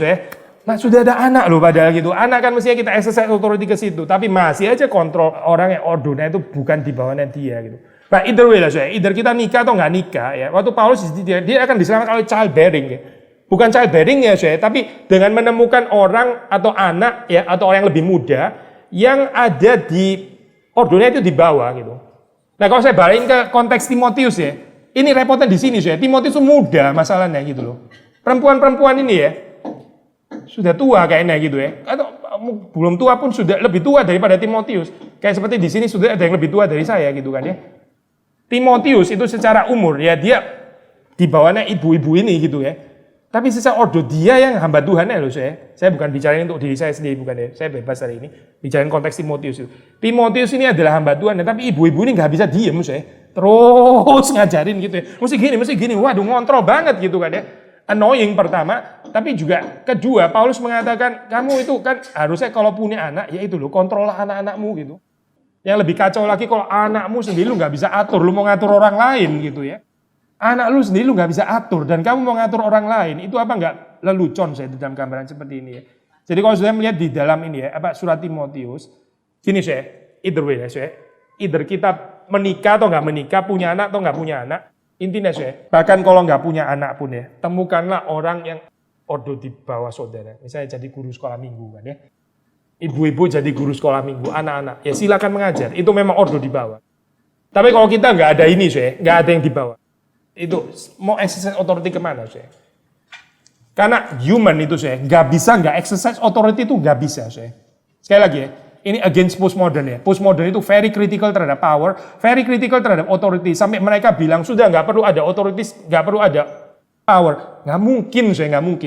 Nah sudah ada anak loh padahal gitu. Anak kan mestinya kita exercise authority ke situ. Tapi masih aja kontrol orang yang ordonya itu bukan di bawahnya dia gitu. Nah either way lah either kita nikah atau nggak nikah ya. Waktu Paulus dia akan diselamatkan oleh childbearing ya. Bukan childbearing ya tapi dengan menemukan orang atau anak ya atau orang yang lebih muda yang ada di ordonya itu di bawah gitu. Nah kalau saya balikin ke konteks Timotius ya. Ini repotnya di sini Timotius itu muda masalahnya gitu loh. Perempuan-perempuan ini ya sudah tua kayaknya gitu ya, atau belum tua pun sudah lebih tua daripada Timotius. Kayak seperti di sini sudah ada yang lebih tua dari saya gitu kan ya. Timotius itu secara umur ya dia di bawahnya ibu-ibu ini gitu ya. Tapi secara ordo dia yang hamba Tuhan ya loh Saya bukan bicarain untuk diri saya sendiri bukan ya. Saya bebas hari ini bicarain konteks Timotius itu. Timotius ini adalah hamba Tuhan, tapi ibu-ibu ini nggak bisa diem terus ngajarin gitu ya. Mesti gini, waduh ngontrol banget gitu kan ya. Annoying pertama, tapi juga kedua Paulus mengatakan kamu itu kan harusnya kalau punya anak ya itu loh kontrol anak-anakmu gitu. Yang lebih kacau lagi kalau anakmu sendiri lu nggak bisa atur, lu mau ngatur orang lain gitu ya. Anak lu sendiri lu nggak bisa atur dan kamu mau ngatur orang lain itu apa nggak lelucon di dalam gambaran seperti ini ya. Jadi kalau saya melihat di dalam ini ya surat Timotius gini either way ya either kita menikah atau nggak menikah, punya anak atau nggak punya anak. Intinya bahkan kalau nggak punya anak pun ya, temukanlah orang yang ordo di bawah saudara. Misalnya jadi guru sekolah minggu kan ya. Ibu-ibu jadi guru sekolah minggu, anak-anak. Ya silakan mengajar, itu memang ordo di bawah. Tapi kalau kita nggak ada ini nggak ada yang di bawah. Itu mau exercise authority kemana Karena human itu nggak exercise authority itu nggak bisa Sekali lagi ya. Ini against postmodern ya. Postmodern itu very critical terhadap power, very critical terhadap authority. Sampai mereka bilang sudah nggak perlu ada authorities, nggak perlu ada power. Nggak mungkin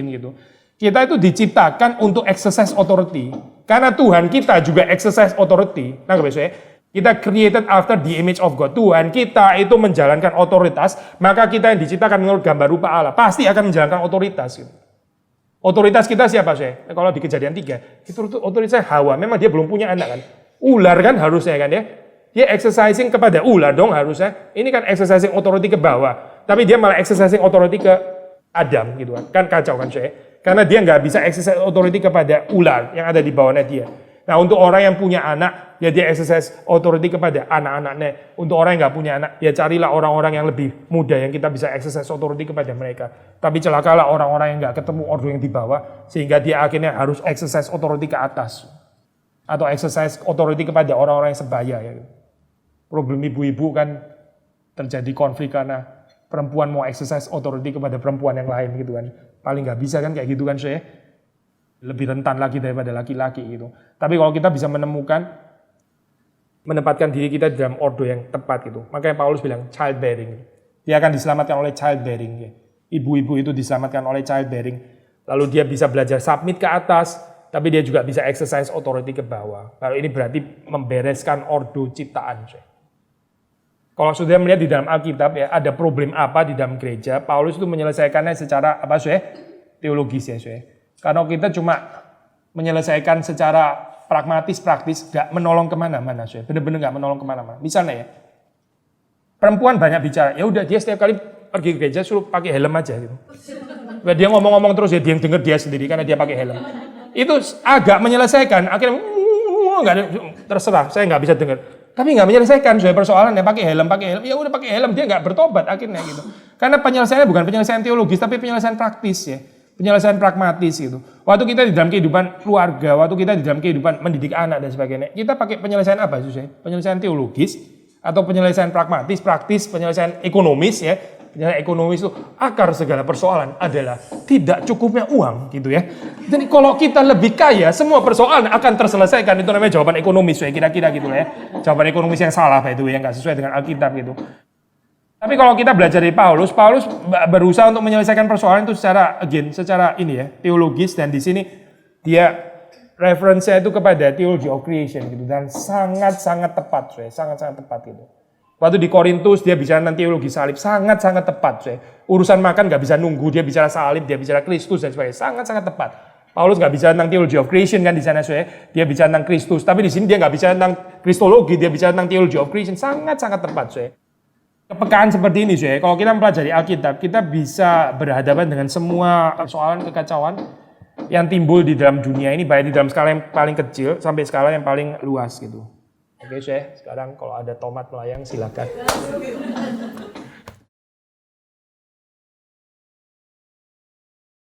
gitu. Kita itu diciptakan untuk exercise authority. Karena Tuhan kita juga exercise authority. Nah kita created after the image of God. Tuhan kita itu menjalankan otoritas, maka kita yang diciptakan menurut gambar rupa Allah pasti akan menjalankan otoritas gitu. Otoritas kita siapa Kalau di Kejadian 3, itu otoritas Hawa. Memang dia belum punya anak kan. Ular kan harusnya kan ya. Dia exercising kepada ular dong harusnya. Ini kan exercising authority ke bawah. Tapi dia malah exercising authority ke Adam gitu kan. Kan kacau kan Karena dia nggak bisa exercise authority kepada ular yang ada di bawahnya dia. Nah untuk orang yang punya anak, ya dia exercise authority kepada anak-anaknya. Untuk orang yang nggak punya anak, ya carilah orang-orang yang lebih muda yang kita bisa exercise authority kepada mereka. Tapi celakalah orang-orang yang nggak ketemu ordo yang di bawah, sehingga dia akhirnya harus exercise authority ke atas. Atau exercise authority kepada orang-orang yang sebaya. Ya. Problem ibu-ibu kan terjadi konflik karena perempuan mau exercise authority kepada perempuan yang lain gitu kan. Paling nggak bisa kan kayak gitu kan lebih rentan lagi daripada laki-laki gitu. Tapi kalau kita bisa menempatkan diri kita dalam ordo yang tepat gitu. Makanya Paulus bilang childbearing. Dia akan diselamatkan oleh childbearing. Ya. Ibu-ibu itu diselamatkan oleh childbearing. Lalu dia bisa belajar submit ke atas, tapi dia juga bisa exercise authority ke bawah. Kalau ini berarti membereskan ordo ciptaan. Kalau sudah melihat di dalam Alkitab ya, ada problem apa di dalam gereja, Paulus itu menyelesaikannya secara teologis ya, Soe. Karena kita cuma menyelesaikan secara pragmatis, praktis, gak menolong kemana-mana, Soe. Bener-bener gak menolong kemana-mana. Misalnya ya, perempuan banyak bicara, ya udah dia setiap kali pergi ke gereja suruh pakai helm aja gitu. Dia ngomong-ngomong terus ya, dia yang denger dia sendiri karena dia pakai helm. Itu agak menyelesaikan, akhirnya nggak ada, terserah, saya nggak bisa dengar. Tapi nggak menyelesaikan soal persoalannya, pakai helm, ya udah pakai helm, dia nggak bertobat akhirnya gitu. Karena penyelesaiannya bukan penyelesaian teologis, tapi penyelesaian praktis ya, penyelesaian pragmatis gitu. Waktu kita di dalam kehidupan keluarga, waktu kita di dalam kehidupan mendidik anak dan sebagainya, kita pakai penyelesaian apa sih? Penyelesaian teologis atau penyelesaian pragmatis, praktis, penyelesaian ekonomis ya. Penyelesaian ekonomis itu akar segala persoalan adalah tidak cukupnya uang gitu ya. Jadi kalau kita lebih kaya, semua persoalan akan terselesaikan. Itu namanya jawaban ekonomis ya, kira-kira gitu lah ya. Jawaban ekonomis yang salah itu yang nggak sesuai dengan Alkitab gitu. Tapi kalau kita belajar dari Paulus berusaha untuk menyelesaikan persoalan itu secara ini ya, teologis, dan di sini dia referensinya itu kepada theology of creation gitu, dan sangat-sangat tepat, sangat-sangat tepat gitu. Waktu di Korintus dia bicara tentang teologi salib, sangat-sangat tepat. Urusan makan nggak bisa nunggu, dia bicara salib, dia bicara Kristus dan sebagainya, sangat-sangat tepat. Paulus nggak bicara tentang theology of creation kan di sana, dia bicara tentang Kristus. Tapi di sini dia nggak bicara tentang kristologi, dia bicara tentang theology of creation, sangat-sangat tepat. Kepekaan seperti ini, kalau kita mempelajari Alkitab, kita bisa berhadapan dengan semua persoalan kekacauan yang timbul di dalam dunia ini, baik di dalam skala yang paling kecil sampai skala yang paling luas gitu. Oke, sekarang kalau ada tomat melayang silakan.